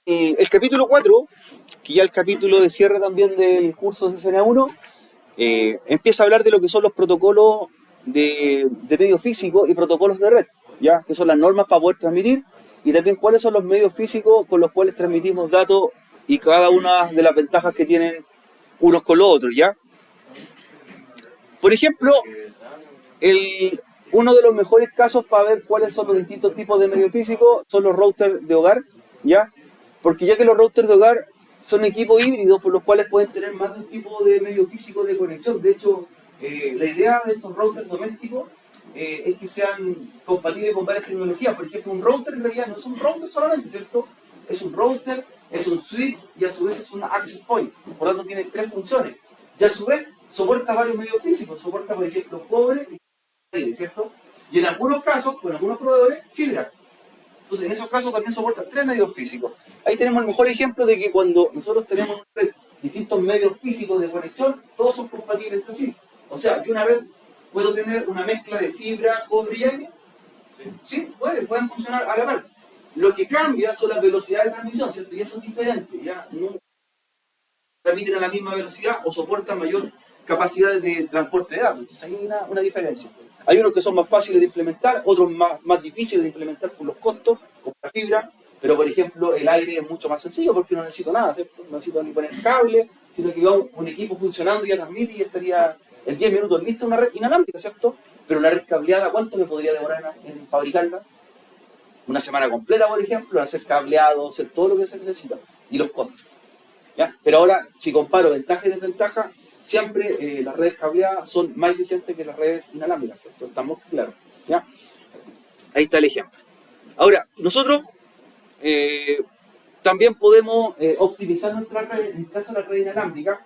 El capítulo 4, que ya el capítulo de cierre también del curso de CCNA1, empieza a hablar de lo que son los protocolos de medios físicos y protocolos de red, ¿ya? Que son las normas para poder transmitir, y también cuáles son los medios físicos con los cuales transmitimos datos y cada una de las ventajas que tienen unos con los otros, ¿ya? Por ejemplo, uno de los mejores casos para ver cuáles son los distintos tipos de medios físicos son los routers de hogar, ¿ya? Porque ya que los routers de hogar son equipos híbridos por los cuales pueden tener más de un tipo de medio físico de conexión. De hecho, la idea de estos routers domésticos es que sean compatibles con varias tecnologías. Por ejemplo, un router en realidad no es un router solamente, ¿cierto? Es un router, es un switch y a su vez es un access point. Por lo tanto, tiene tres funciones. Y a su vez soporta varios medios físicos. Soporta, por ejemplo, cobre y aire, ¿cierto? Y en algunos casos, con algunos proveedores, fibra. Entonces, en esos casos también soporta tres medios físicos. Ahí tenemos el mejor ejemplo de que cuando nosotros tenemos una red, distintos medios físicos de conexión, todos son compatibles entre sí. O sea, yo una red puedo tener una mezcla de fibra, cobre y aire. Sí, pueden funcionar a la par. Lo que cambia son las velocidades de transmisión, ¿cierto? Ya son diferentes, ya no transmiten a la misma velocidad o soportan mayor capacidad de transporte de datos. Entonces, ahí hay una diferencia. Hay unos que son más fáciles de implementar, otros más difíciles de implementar por los costos, como la fibra, pero por ejemplo el aire es mucho más sencillo porque no necesito nada, ¿cierto? No necesito ni poner cable, sino que un equipo funcionando ya transmite y estaría en 10 minutos lista una red inalámbrica, ¿cierto? Pero una red cableada, ¿cuánto me podría demorar en fabricarla? Una semana completa, por ejemplo, hacer cableado, hacer todo lo que se necesita. Y los costos, ¿ya? Pero ahora, si comparo ventaja y desventaja, siempre las redes cableadas son más eficientes que las redes inalámbricas, ¿cierto? Estamos claros, ¿ya? Ahí está el ejemplo. Ahora, nosotros también podemos optimizar nuestra red. En el caso de la red inalámbrica,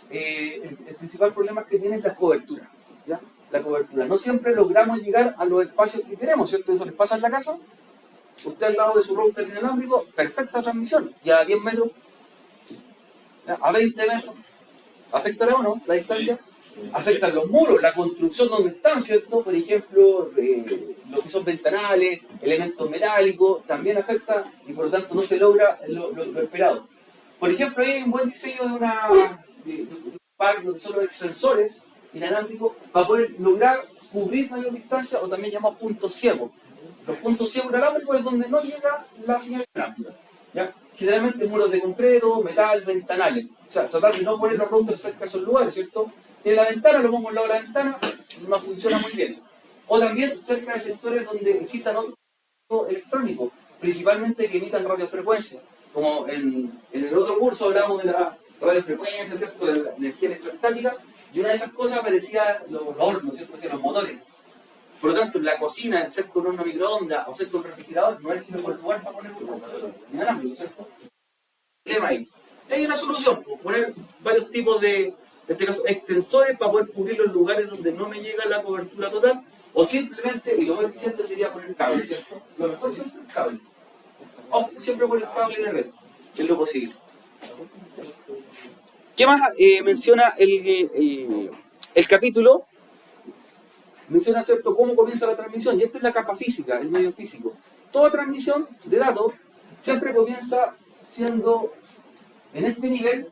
el principal problema que tiene es la cobertura, ¿ya? La cobertura. No siempre logramos llegar a los espacios que queremos, ¿cierto? Eso les pasa en la casa. Usted al lado de su router inalámbrico, perfecta transmisión, ya a 10 metros, ¿ya? A 20 metros. ¿Afectará o no la distancia? Afectan los muros, la construcción donde están, ¿cierto? Por ejemplo, lo que son ventanales, elementos metálicos, también afecta y por lo tanto no se logra lo esperado. Por ejemplo, hay un buen diseño de un par de son los extensores inalámbricos para poder lograr cubrir mayor distancia, o también llamamos puntos ciegos. Los puntos ciegos inalámbricos es donde no llega la señal inalámbrica, ¿ya? Generalmente muros de concreto, metal, ventanales. O sea, tratar de no poner los routers cerca de esos lugares, ¿cierto? Tiene la ventana, lo pongo al lado de la ventana, no funciona muy bien. O también cerca de sectores donde existan otros electrónicos, principalmente que emitan radiofrecuencia. Como en el otro curso hablábamos de la radiofrecuencia, ¿cierto? De la energía electrostática, y una de esas cosas aparecía los hornos, ¿cierto? O sea, los motores. Por lo tanto, en la cocina, cerca de un horno microondas o cerca de un refrigerador, no es el mejor lugar para poner un router inalámbrico, ¿cierto? Problema ahí. Hay una solución, poner varios tipos de, en este caso, extensores para poder cubrir los lugares donde no me llega la cobertura total, o simplemente, y lo más eficiente sería poner cable, ¿cierto? Lo mejor siempre es cable. Opte siempre por el cable de red, que es lo posible. ¿Qué más menciona el capítulo? Menciona, ¿cierto?, cómo comienza la transmisión, y esta es la capa física, el medio físico. Toda transmisión de datos siempre comienza siendo en este nivel.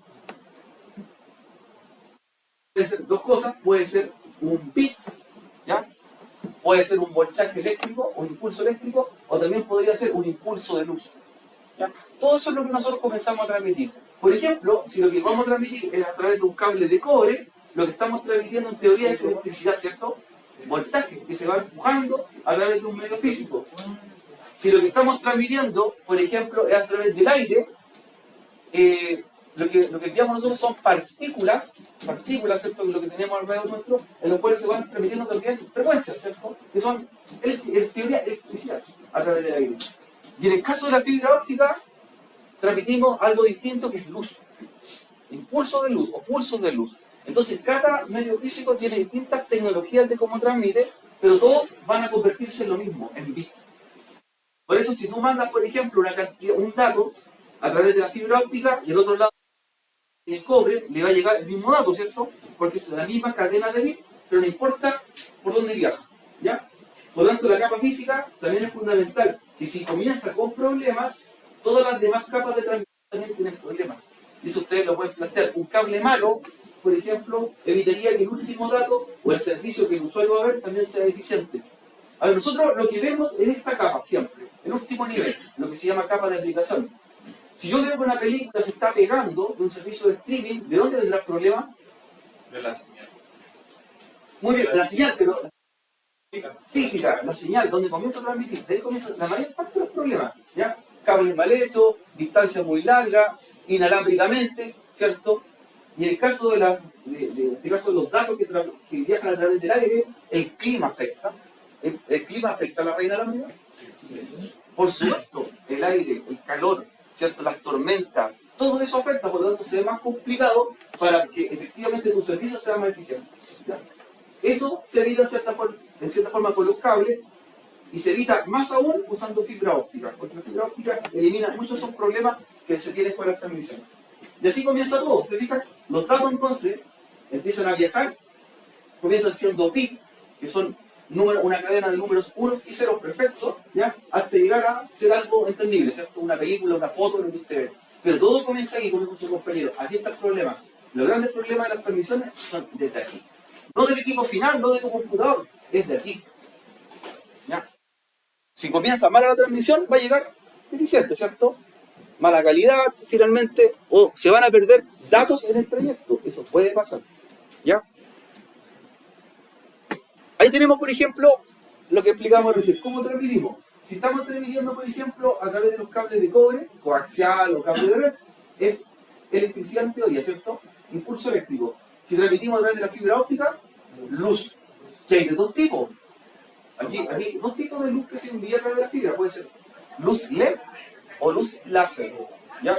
Puede ser dos cosas, puede ser un bit, ¿ya? Puede ser un voltaje eléctrico, un impulso eléctrico, o también podría ser un impulso de luz, ¿ya? Todo eso es lo que nosotros comenzamos a transmitir. Por ejemplo, si lo que vamos a transmitir es a través de un cable de cobre, lo que estamos transmitiendo en teoría es electricidad, ¿cierto? Voltaje que se va empujando a través de un medio físico. Si lo que estamos transmitiendo, por ejemplo, es a través del aire, lo que enviamos nosotros son partículas, ¿cierto?, lo que tenemos alrededor nuestro, en los cuales se van transmitiendo también frecuencias, ¿cierto?, que son, en teoría, electricidad a través del aire. Y en el caso de la fibra óptica, transmitimos algo distinto, que es luz. Impulso de luz o pulsos de luz. Entonces, cada medio físico tiene distintas tecnologías de cómo transmite, pero todos van a convertirse en lo mismo, en bits. Por eso, si tú mandas, por ejemplo, un dato a través de la fibra óptica, y al otro lado el cobre, le va a llegar el mismo dato, ¿cierto? Porque es la misma cadena de bits, pero no importa por dónde viaja, ¿ya? Por lo tanto, la capa física también es fundamental, que si comienza con problemas, todas las demás capas de transmisión también tienen problemas. Y eso ustedes lo pueden plantear. Un cable malo, por ejemplo, evitaría que el último dato o el servicio que el usuario va a ver también sea eficiente. A ver, nosotros lo que vemos en esta capa siempre, el último nivel, lo que se llama capa de aplicación. Si yo veo que una película se está pegando de un servicio de streaming, ¿de dónde vendrá el problema? De la señal. Muy bien, la señal, pero física, la señal, donde comienza a transmitir, de ahí comienza la mayor parte de los problemas, ¿ya? Cables mal hechos, distancia muy larga, inalámbricamente, ¿cierto? Y en el caso de, este caso de los datos que viajan a través del aire, el clima afecta. ¿El clima afecta a la red inalámbrica? Por supuesto, el aire, el calor, ¿cierto? Las tormentas, todo eso afecta, por lo tanto se ve más complicado para que efectivamente tu servicio sea más eficiente, ¿ya? Eso se evita en cierta forma con los cables y se evita más aún usando fibra óptica, porque la fibra óptica elimina muchos de esos problemas que se tienen con las transmisiones. Y así comienza todo, ¿te fijas? Los datos entonces empiezan a viajar, comienzan siendo bits, que son una cadena de números 1 y 0 perfectos, ¿ya? Hasta llegar a ser algo entendible, ¿cierto? Una película, una foto, lo que usted ve. Pero todo comienza aquí, como con su compañero. Aquí está el problema. Los grandes problemas de las transmisiones son desde aquí. No del equipo final, no de tu computador, es de aquí. ¿Ya? Si comienza mala la transmisión, va a llegar deficiente, ¿cierto? Mala calidad, finalmente, o se van a perder datos en el trayecto. Eso puede pasar. ¿Ya? Ahí tenemos, por ejemplo, lo que explicamos recién. ¿Cómo transmitimos? Si estamos transmitiendo, por ejemplo, a través de los cables de cobre, coaxial o cable de red, es electricidad en teoría, ¿cierto? Impulso eléctrico. Si transmitimos a través de la fibra óptica, luz. Que hay de dos tipos. Aquí hay dos tipos de luz que se envía a través de la fibra. Puede ser luz LED o luz láser, ¿ya?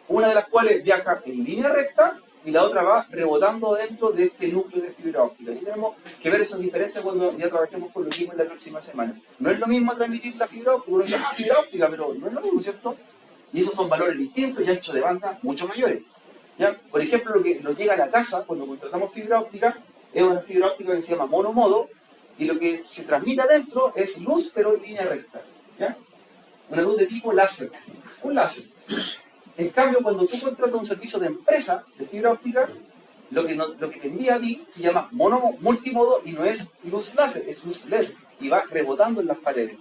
Una de las cuales viaja en línea recta y la otra va rebotando dentro de este núcleo de fibra óptica. Y tenemos que ver esas diferencias cuando ya trabajemos con los equipos en la próxima semana. No es lo mismo transmitir la fibra óptica, uno dice, fibra óptica, pero no es lo mismo, ¿cierto? Y esos son valores distintos y anchos de banda mucho mayores, ¿ya? Por ejemplo, lo que nos llega a la casa cuando contratamos fibra óptica es una fibra óptica que se llama monomodo y lo que se transmite adentro es luz pero en línea recta, ¿ya? Una luz de tipo láser, un láser. En cambio, cuando tú contratas un servicio de empresa de fibra óptica, lo que te envía a ti se llama multimodo y no es luz láser, es luz LED y va rebotando en las paredes.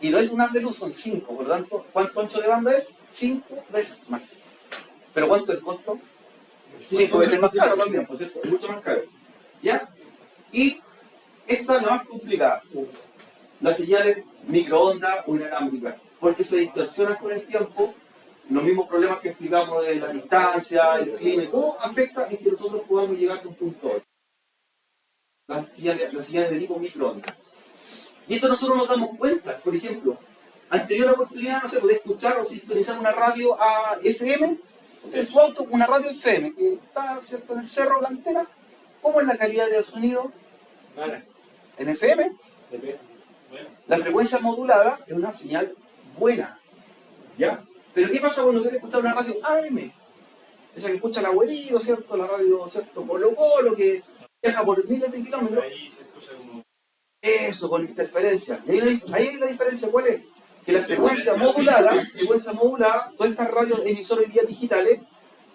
Y no es un haz de luz, son 5, por lo tanto, ¿cuánto ancho de banda es? 5 veces más. ¿Pero cuánto es el costo? 5 veces más caro también, por cierto, es mucho más caro. ¿Ya? Y esta es la más complicada. Las señales microondas o inalámbricas, porque se distorsionan con el tiempo. Los mismos problemas que explicamos de la distancia, el clima, todo afecta en que nosotros podamos llegar a un punto hoy. Las señales de tipo microondas. Y esto nosotros nos damos cuenta, por ejemplo, han tenido la oportunidad, no sé, de escuchar o sintonizar una radio a FM, en su auto, una radio FM, que está, ¿cierto?, en el cerro, la antena. ¿Cómo es la calidad del sonido? Vale. En FM. Bueno. La frecuencia modulada es una señal buena, ¿ya? Pero ¿qué pasa cuando quieres escuchar una radio AM? Esa que escucha el abuelito, ¿cierto? La radio, ¿cierto? Colo Colo, que viaja por miles de kilómetros. Ahí se escucha como... Eso, con interferencia. Y ahí la diferencia, ¿cuál es? Que la frecuencia modulada, todas estas radios emisoras hoy día digitales,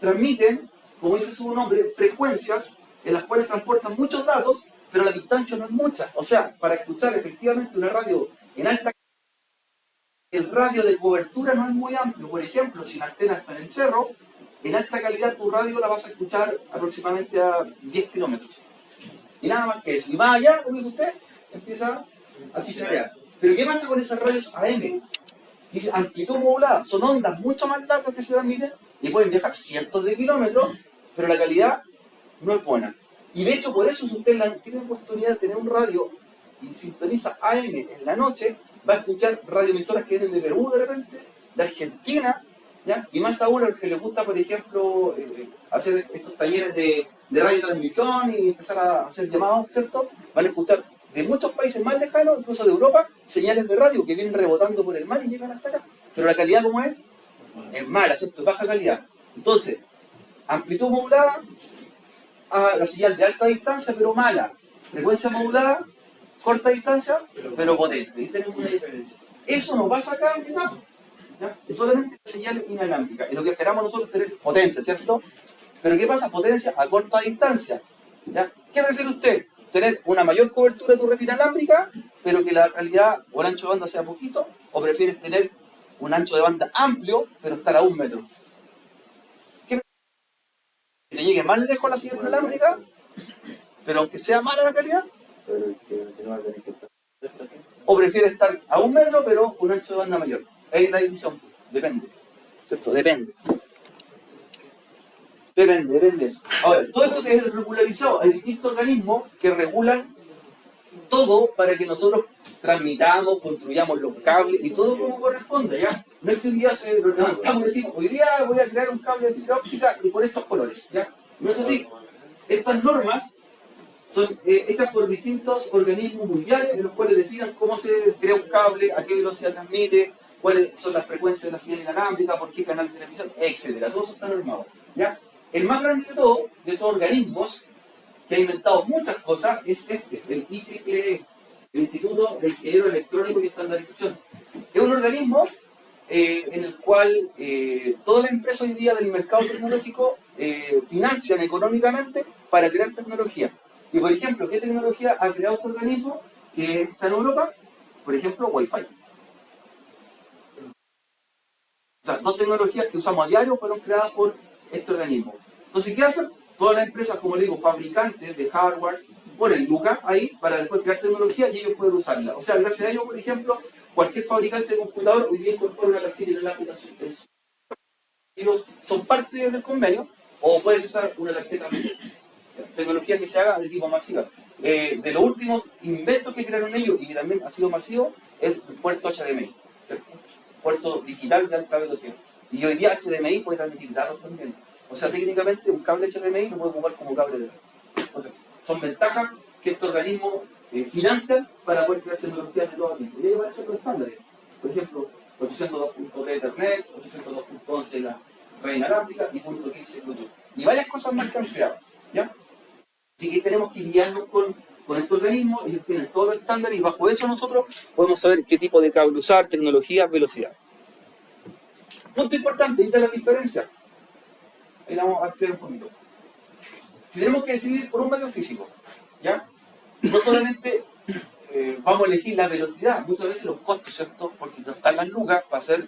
transmiten, como dice su nombre, frecuencias en las cuales transportan muchos datos, pero la distancia no es mucha. O sea, para escuchar efectivamente una radio en alta calidad, el radio de cobertura no es muy amplio. Por ejemplo, si la antena está en el cerro, en alta calidad tu radio la vas a escuchar aproximadamente a 10 kilómetros. Y nada más que eso. Y más allá, como dice usted, empieza a chicharear. Pero ¿qué pasa con esas radios AM? Dice amplitud modulada. Son ondas mucho más largas que se transmiten y pueden viajar cientos de kilómetros, pero la calidad no es buena. Y de hecho, por eso, si usted tiene la oportunidad de tener un radio y sintoniza AM en la noche, va a escuchar radioemisoras que vienen de Perú de repente, de Argentina, ¿ya? Y más aún a los que les gusta, por ejemplo, hacer estos talleres de radiotransmisión y empezar a hacer llamados, ¿cierto? Van a escuchar de muchos países más lejanos, incluso de Europa, señales de radio que vienen rebotando por el mar y llegan hasta acá. Pero la calidad, ¿cómo es? Es mala, ¿cierto? Es baja calidad. Entonces, amplitud modulada a la señal de alta distancia, pero mala. Frecuencia modulada, corta distancia, pero potente. Ahí tenemos una diferencia. Eso no pasa acá en Vietnam. ¿ya? Es solamente la señal inalámbrica. Y lo que esperamos nosotros es tener potencia, ¿cierto? Pero ¿qué pasa? Potencia a corta distancia. ¿Ya? ¿Qué prefiere usted? ¿Tener una mayor cobertura de tu red inalámbrica, pero que la calidad o el ancho de banda sea poquito? ¿O prefieres tener un ancho de banda amplio, pero estar a 1 metro? ¿Qué prefieres? ¿Que te llegue más lejos la señal inalámbrica, pero aunque sea mala la calidad? ¿O prefieres estar a 1 metro, pero con un ancho de banda mayor? Ahí la decisión. Depende. ¿Cierto? Depende. Depende de eso. Ahora, todo esto que es regularizado, hay distintos organismos que regulan todo para que nosotros transmitamos, construyamos los cables y todo como corresponde, ¿ya? No es que un día se lo levantamos y decimos, hoy día voy a crear un cable de fibra óptica y por estos colores, ¿ya? No es así. Estas normas son hechas por distintos organismos mundiales en los cuales definen cómo se crea un cable, a qué velocidad transmite, cuáles son las frecuencias de la señal inalámbrica, por qué canal de televisión, etc. Todo eso está normado, ¿ya? El más grande de estos organismos, que ha inventado muchas cosas, es el IEEE, el Instituto de Ingeniero Electrónico y Estandarización. Es un organismo en el cual todas las empresas hoy día del mercado tecnológico financian económicamente para crear tecnología. Y por ejemplo, ¿qué tecnología ha creado este organismo que está en Europa? Por ejemplo, Wi-Fi. O sea, 2 tecnologías que usamos a diario fueron creadas por este organismo. Entonces, ¿qué hacen? Todas las empresas, como le digo, fabricantes de hardware, ponen lucas ahí para después crear tecnología y ellos pueden usarla. O sea, gracias a ellos, por ejemplo, cualquier fabricante de computador hoy día incorpora una tarjeta inalámbrica en su. Ellos son parte del convenio, o puedes usar una tarjeta tecnología que se haga de tipo masiva. De los últimos inventos que crearon ellos y que también ha sido masivo es el puerto HDMI, ¿cierto? Puerto digital de alta velocidad. Y hoy día HDMI puede transmitir datos también. O sea, técnicamente un cable HDMI lo puede ocupar como cable de datos. Entonces, son ventajas que estos organismos financian para poder crear tecnologías de todo tipo. Y ahí aparecen los estándares. Por ejemplo, 802.3 Ethernet, 802.11 la red inalámbrica y .15 Bluetooth. Y varias cosas más que han creado, ¿ya? Así que tenemos que guiarnos con este organismo, ellos tienen todos los estándares y bajo eso nosotros podemos saber qué tipo de cable usar, tecnología, velocidad. Punto importante, ahí está la diferencia. Ahí la vamos a explicar un poquito. Si tenemos que decidir por un medio físico, ¿ya? No solamente vamos a elegir la velocidad, muchas veces los costos, ¿cierto? Porque no están las lucas para hacer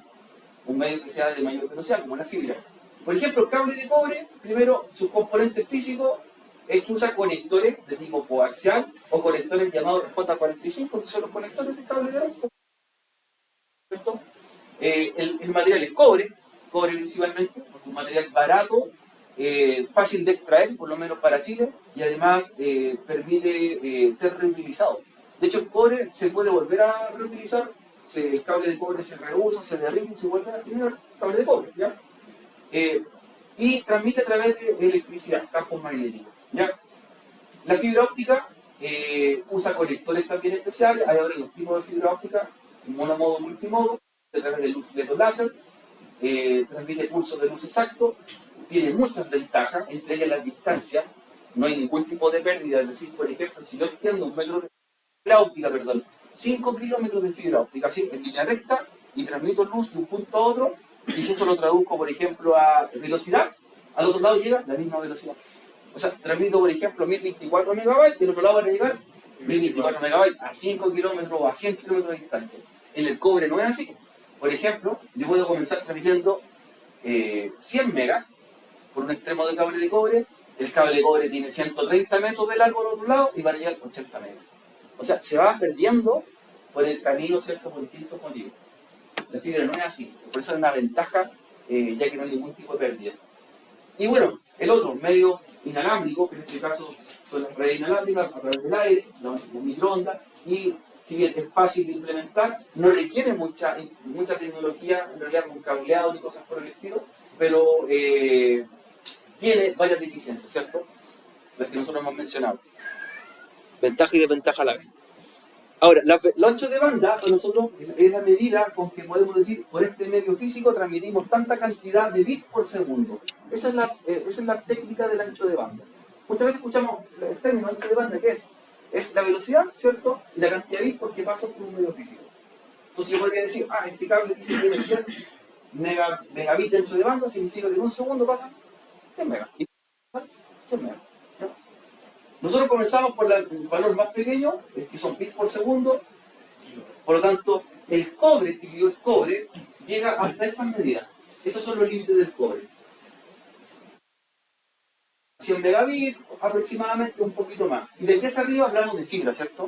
un medio que sea de mayor velocidad, como la fibra. Por ejemplo, el cable de cobre, primero, sus componentes físicos es que usa conectores de tipo coaxial o conectores llamados J45, que son los conectores de cable de red. El material es cobre principalmente, porque es un material barato, fácil de extraer, por lo menos para Chile, y además permite ser reutilizado. De hecho, el cobre se puede volver a reutilizar, el cable de cobre se reusa, se derrite y se vuelve a generar cable de cobre, ¿ya? Y transmite a través de electricidad, campos magnéticos, ¿ya? La fibra óptica usa conectores también especiales, hay ahora los tipos de fibra óptica, monomodo, multimodo, a través de luz LED o láser, transmite pulsos de luz exacto, tiene muchas ventajas, entre ellas las distancias, no hay ningún tipo de pérdida, es decir, por ejemplo, si yo extiendo 1 metro de fibra óptica, 5 kilómetros de fibra óptica, así, en línea recta, y transmito luz de un punto a otro, y si eso lo traduzco, por ejemplo, a velocidad, al otro lado llega la misma velocidad. O sea, transmito, por ejemplo, 1024 megabytes, del otro lado van a llegar 1024 megabytes a 5 kilómetros o a 100 kilómetros de distancia. En el cobre no es así. Por ejemplo, yo puedo comenzar transmitiendo 100 megas por un extremo de cable de cobre. El cable de cobre tiene 130 metros de largo al otro lado y van a llegar 80 metros. O sea, se va perdiendo por el camino, ¿cierto? Por distintos motivos. La fibra no es así. Por eso es una ventaja, ya que no hay ningún tipo de pérdida. Y bueno, el otro, medio inalámbrico, que en este caso son las redes inalámbricas a través del aire, los microondas, y si bien es fácil de implementar, no requiere mucha tecnología, en realidad con cableado ni cosas por el estilo, pero tiene varias deficiencias, ¿cierto? Las que nosotros hemos mencionado. Ventaja y desventaja a la vez. Ahora, los anchos de banda para nosotros es la medida con que podemos decir, por este medio físico transmitimos tanta cantidad de bits por segundo. Esa es la técnica del ancho de banda. Muchas veces escuchamos el término ancho de banda, ¿qué es? Es la velocidad, ¿cierto? Y la cantidad de bits porque pasa por un medio físico. Entonces yo podría decir, este cable dice que tiene 100 megabits dentro de banda, significa que en un segundo pasan 100 megas. Y 100 megas. ¿Ya? Nosotros comenzamos por el valor más pequeño, que son bits por segundo. Por lo tanto, el cobre, el cobre, llega hasta estas medidas. Estos son los límites del cobre. 100 megabits aproximadamente, un poquito más. Y de aquí hacia arriba hablamos de fibra, ¿cierto?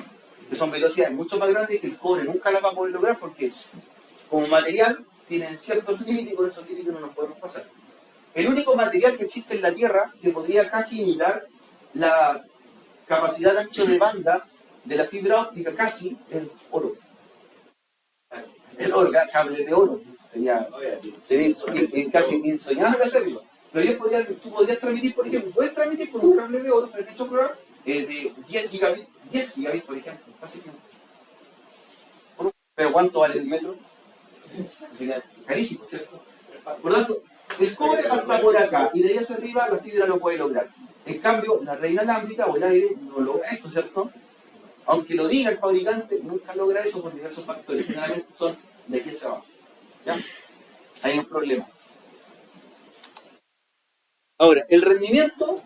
Que son velocidades mucho más grandes que el cobre nunca las va a poder lograr porque como material tienen ciertos límites y por esos límites no nos podemos pasar. El único material que existe en la Tierra que podría casi imitar la capacidad de ancho de banda de la fibra óptica, casi, es el oro. El oro, cable de oro. Sería casi insoñable hacerlo. Pero tú podrías transmitir, por ejemplo, puedes transmitir con un cable de oro, se han hecho pruebas de 10 gigabits, por ejemplo, básicamente. Pero ¿cuánto vale el metro? Sería carísimo, ¿cierto? Por lo tanto, el cobre hasta por acá y de ahí hacia arriba la fibra lo puede lograr. En cambio, la red inalámbrica o el aire no logra esto, ¿cierto? Aunque lo diga el fabricante, nunca logra eso por diversos factores. Generalmente son de aquí hacia abajo. ¿Ya? Hay un problema. Ahora, el rendimiento,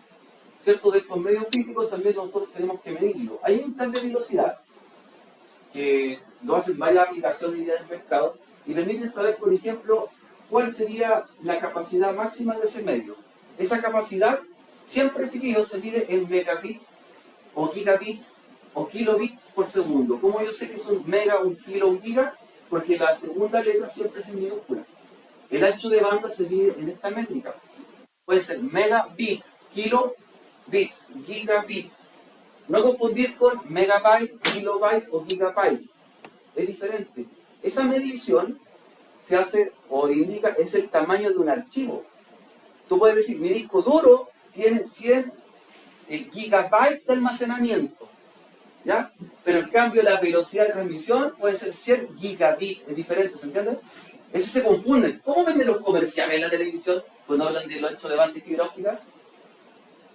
¿cierto?, de estos medios físicos también nosotros tenemos que medirlo. Hay un test de velocidad que lo hacen varias aplicaciones y del mercado y permiten saber, por ejemplo, cuál sería la capacidad máxima de ese medio. Esa capacidad siempre, chiquillos, se mide en megabits o gigabits o kilobits por segundo. ¿Cómo yo sé que es un mega, un kilo, un giga? Porque la segunda letra siempre es en minúscula. El ancho de banda se mide en esta métrica. Puede ser megabits, kilobits, gigabits. No confundir con megabyte, kilobyte o gigabyte. Es diferente. Esa medición se hace o indica es el tamaño de un archivo. Tú puedes decir, mi disco duro tiene 100 gigabytes de almacenamiento, ¿ya? Pero en cambio la velocidad de transmisión puede ser 100 gigabits, es diferente, ¿se entiende? Ese se confunden. ¿Cómo venden los comerciales en la televisión cuando hablan del ancho de banda y fibra óptica?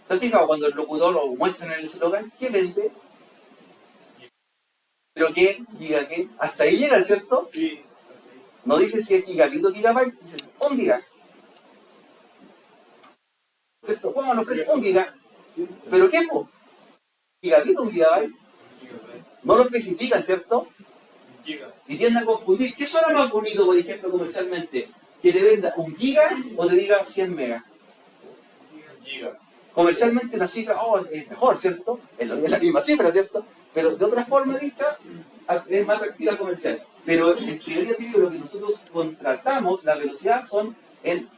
¿Te has fijado cuando el locutor lo muestra en el eslogan? ¿Qué vende? ¿Pero qué? ¿Giga qué? Hasta ahí llega, ¿cierto? Sí. No dice si es gigabit o gigabyte, dice 1 giga. ¿Cierto? ¿Cómo nos ofrece 1 giga? ¿Pero qué? ¿Gigabit o un gigabyte? No lo especifican, ¿cierto? Y tienden a confundir. ¿Qué suena más bonito, por ejemplo, comercialmente? ¿Que te venda 1 giga o te diga 100 megas? Giga. Comercialmente la cifra es mejor, ¿cierto? Es la misma cifra, ¿cierto? Pero de otra forma dicha, es más atractiva comercial. Pero en teoría, tío, lo que nosotros contratamos, la velocidad, son en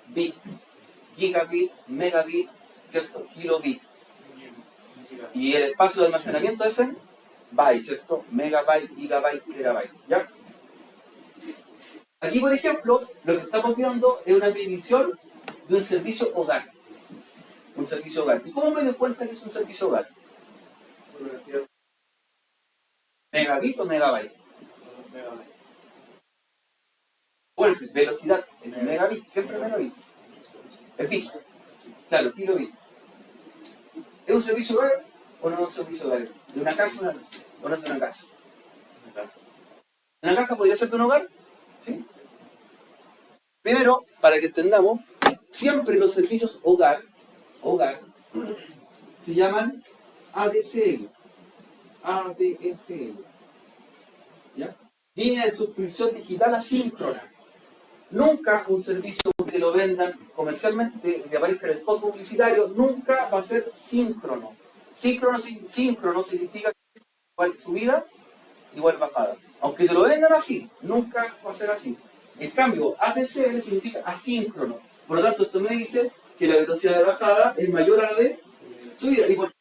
bits, gigabits, megabits, ¿cierto? Kilobits. Y el espacio de almacenamiento es en bytes, ¿cierto? Megabyte, gigabyte, terabyte, ¿ya? Aquí, por ejemplo, lo que estamos viendo es una medición de un servicio hogar. Un servicio hogar. ¿Y cómo me doy cuenta que es un servicio hogar? ¿Megabit o megabyte? Pues velocidad en megabit, siempre megabit. Es bit. Claro, kilobit. ¿Es un servicio hogar o no es un servicio hogar? ¿De una casa o no es de una casa? ¿Una casa podría ser de un hogar? ¿Sí? Primero, para que entendamos, siempre los servicios hogar se llaman ADSL. ADSL. ¿Ya? Línea de suscripción digital asíncrona. Nunca un servicio que te lo vendan comercialmente, que aparezca en el spot publicitario, nunca va a ser síncrono. Síncrono significa que es igual subida, igual bajada. Aunque te lo vendan así, nunca va a ser así. En cambio, ADSL significa asíncrono. Por lo tanto, esto me dice que la velocidad de bajada es mayor a la de subida. ¿Y por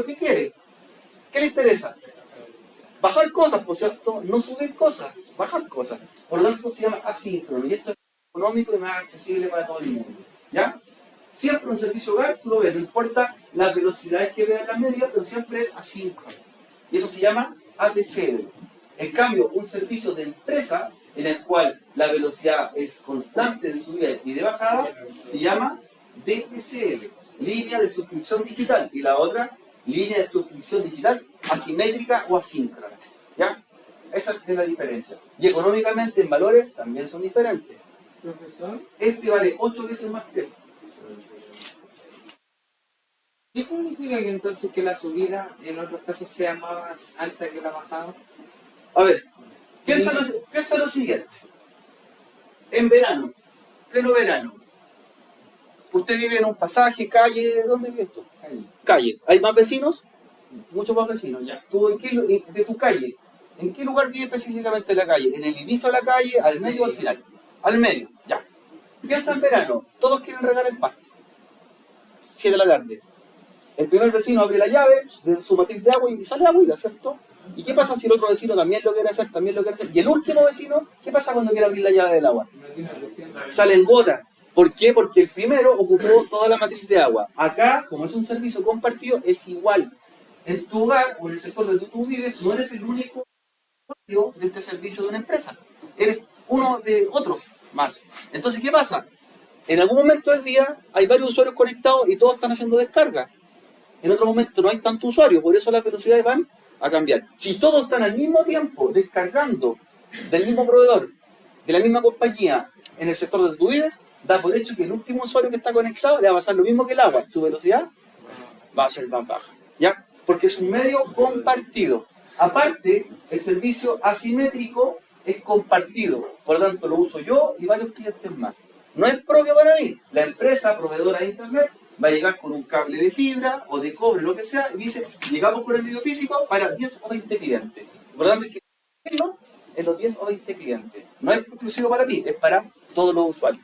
qué quiere? ¿Qué le interesa? Bajar cosas, por cierto, no subir cosas, bajar cosas. Por lo tanto, se llama asíncrono. Y esto es económico y más accesible para todo el mundo. ¿Ya? Siempre un servicio hogar, tú lo ves, no importa las velocidades que vean las medidas, pero siempre es asíncrono. Y eso se llama ADSL. En cambio, un servicio de empresa, en el cual la velocidad es constante de subida y de bajada, se llama DSL, línea de suscripción digital. Y la otra, línea de suscripción digital asimétrica o asíncrona. ¿Ya? Esa es la diferencia. Y económicamente en valores también son diferentes. Profesor, Este vale 8 veces más que este. ¿qué significa que entonces que la subida en otros casos sea más alta que la bajada? A ver, piensa lo siguiente. En verano, pleno verano, usted vive en un pasaje, calle, ¿dónde vives tú? Ahí. Calle. ¿Hay más vecinos? Sí. Muchos más vecinos, ya. ¿Tú de tu calle? ¿En qué lugar vive específicamente la calle? ¿En el inicio de la calle, al medio o al final? Al medio, ya. Piensa en verano, todos quieren regar el pasto. 7 de la tarde. El primer vecino abre la llave de su matriz de agua y sale agüita, ¿cierto? ¿Y qué pasa si el otro vecino también lo quiere hacer, también lo quiere hacer? Y el último vecino, ¿qué pasa cuando quiere abrir la llave del agua? No tiene presión. Salen gotas. ¿Por qué? Porque el primero ocupó toda la matriz de agua. Acá, como es un servicio compartido, es igual. En tu hogar o en el sector donde tú vives, no eres el único usuario de este servicio de una empresa. Eres uno de otros más. Entonces, ¿qué pasa? En algún momento del día hay varios usuarios conectados y todos están haciendo descarga. En otro momento no hay tantos usuarios, por eso las velocidades van a cambiar. Si todos están al mismo tiempo descargando del mismo proveedor, de la misma compañía, en el sector donde tú vives, da por hecho que el último usuario que está conectado le va a pasar lo mismo que el agua. Su velocidad va a ser más baja. ¿Ya? Porque es un medio compartido. Aparte, el servicio asimétrico es compartido. Por lo tanto, lo uso yo y varios clientes más. No es propio para mí. La empresa proveedora de internet va a llegar con un cable de fibra o de cobre, lo que sea, y dice, llegamos con el medio físico para 10 o 20 clientes. Por lo tanto, hay que tenerlo en los 10 o 20 clientes. No es exclusivo para mí, es para todos los usuarios.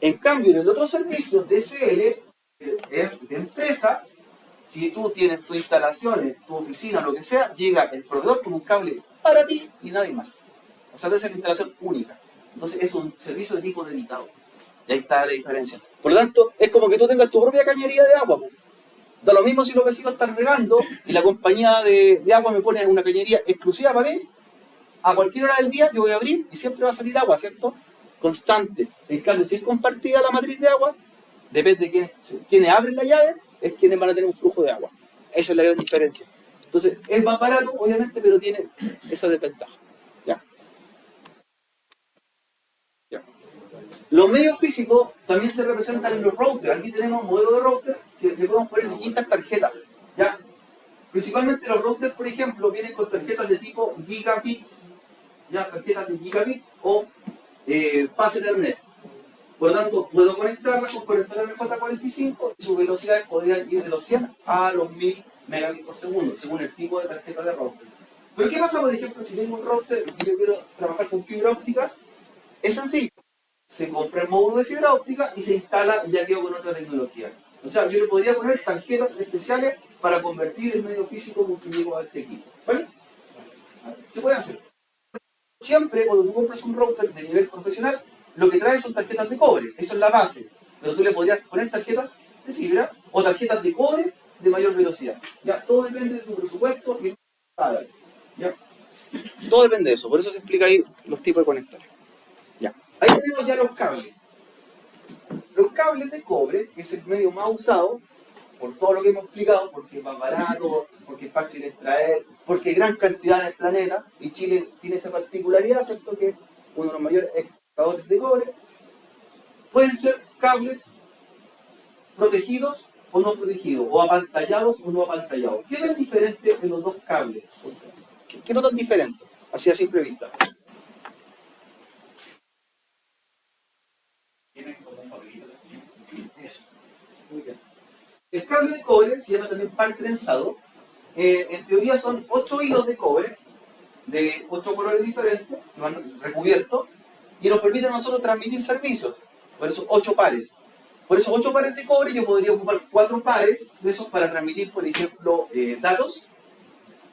En cambio, en el otro servicio, DSL, de empresa, si tú tienes tus instalaciones, tu oficina, lo que sea, llega el proveedor con un cable para ti y nadie más. O sea, debe ser la instalación única. Entonces es un servicio de tipo dedicado. Y ahí está la diferencia. Por lo tanto, es como que tú tengas tu propia cañería de agua. Da lo mismo si los vecinos están regando y la compañía de agua me pone una cañería exclusiva para mí. A cualquier hora del día yo voy a abrir y siempre va a salir agua, ¿cierto? Constante. En cambio, si es compartida la matriz de agua, depende de quienes abren la llave, es quienes van a tener un flujo de agua. Esa es la gran diferencia. Entonces, es más barato, obviamente, pero tiene esa desventaja. ¿Ya? ¿Ya? Los medios físicos también se representan en los routers. Aquí tenemos un modelo de router que le podemos poner distintas tarjetas. ¿Ya? Principalmente los routers, por ejemplo, vienen con tarjetas de tipo gigabits, ya tarjetas de gigabit o fase Ethernet. Por lo tanto, puedo conectarlas con conector RJ45 y sus velocidades podrían ir de los 100 a los 1000 megabits por segundo, según el tipo de tarjeta de router. Pero ¿qué pasa, por ejemplo, si tengo un router y yo quiero trabajar con fibra óptica? Es sencillo. Se compra el módulo de fibra óptica y se instala y ya quedo con otra tecnología. O sea, yo le podría poner tarjetas especiales para convertir el medio físico multimedia a este equipo. ¿Vale? Se puede hacer. Siempre, cuando tú compras un router de nivel profesional, lo que trae son tarjetas de cobre. Esa es la base. Pero tú le podrías poner tarjetas de fibra o tarjetas de cobre de mayor velocidad. ¿Ya? Todo depende de tu presupuesto y ¿ya? Todo depende de eso. Por eso se explica ahí los tipos de conectores. ¿Ya? Ahí tenemos ya los cables. Los cables de cobre, que es el medio más usado, por todo lo que hemos explicado, porque es más barato, porque es fácil extraer, porque hay gran cantidad en el planeta, y Chile tiene esa particularidad, ¿cierto? Que es uno de los mayores exportadores de cobre. Pueden ser cables protegidos o no protegidos, o apantallados o no apantallados. ¿Qué es diferente en los dos cables? ¿Qué notan diferente? Así a simple vista. Tienen como un papelito. Eso. Muy bien. El cable de cobre se llama también par trenzado. En teoría son 8 hilos de cobre de 8 colores diferentes que van recubiertos y nos permiten a nosotros transmitir servicios. Por eso 8 pares. Por esos 8 pares de cobre yo podría ocupar 4 pares de esos para transmitir, por ejemplo, datos.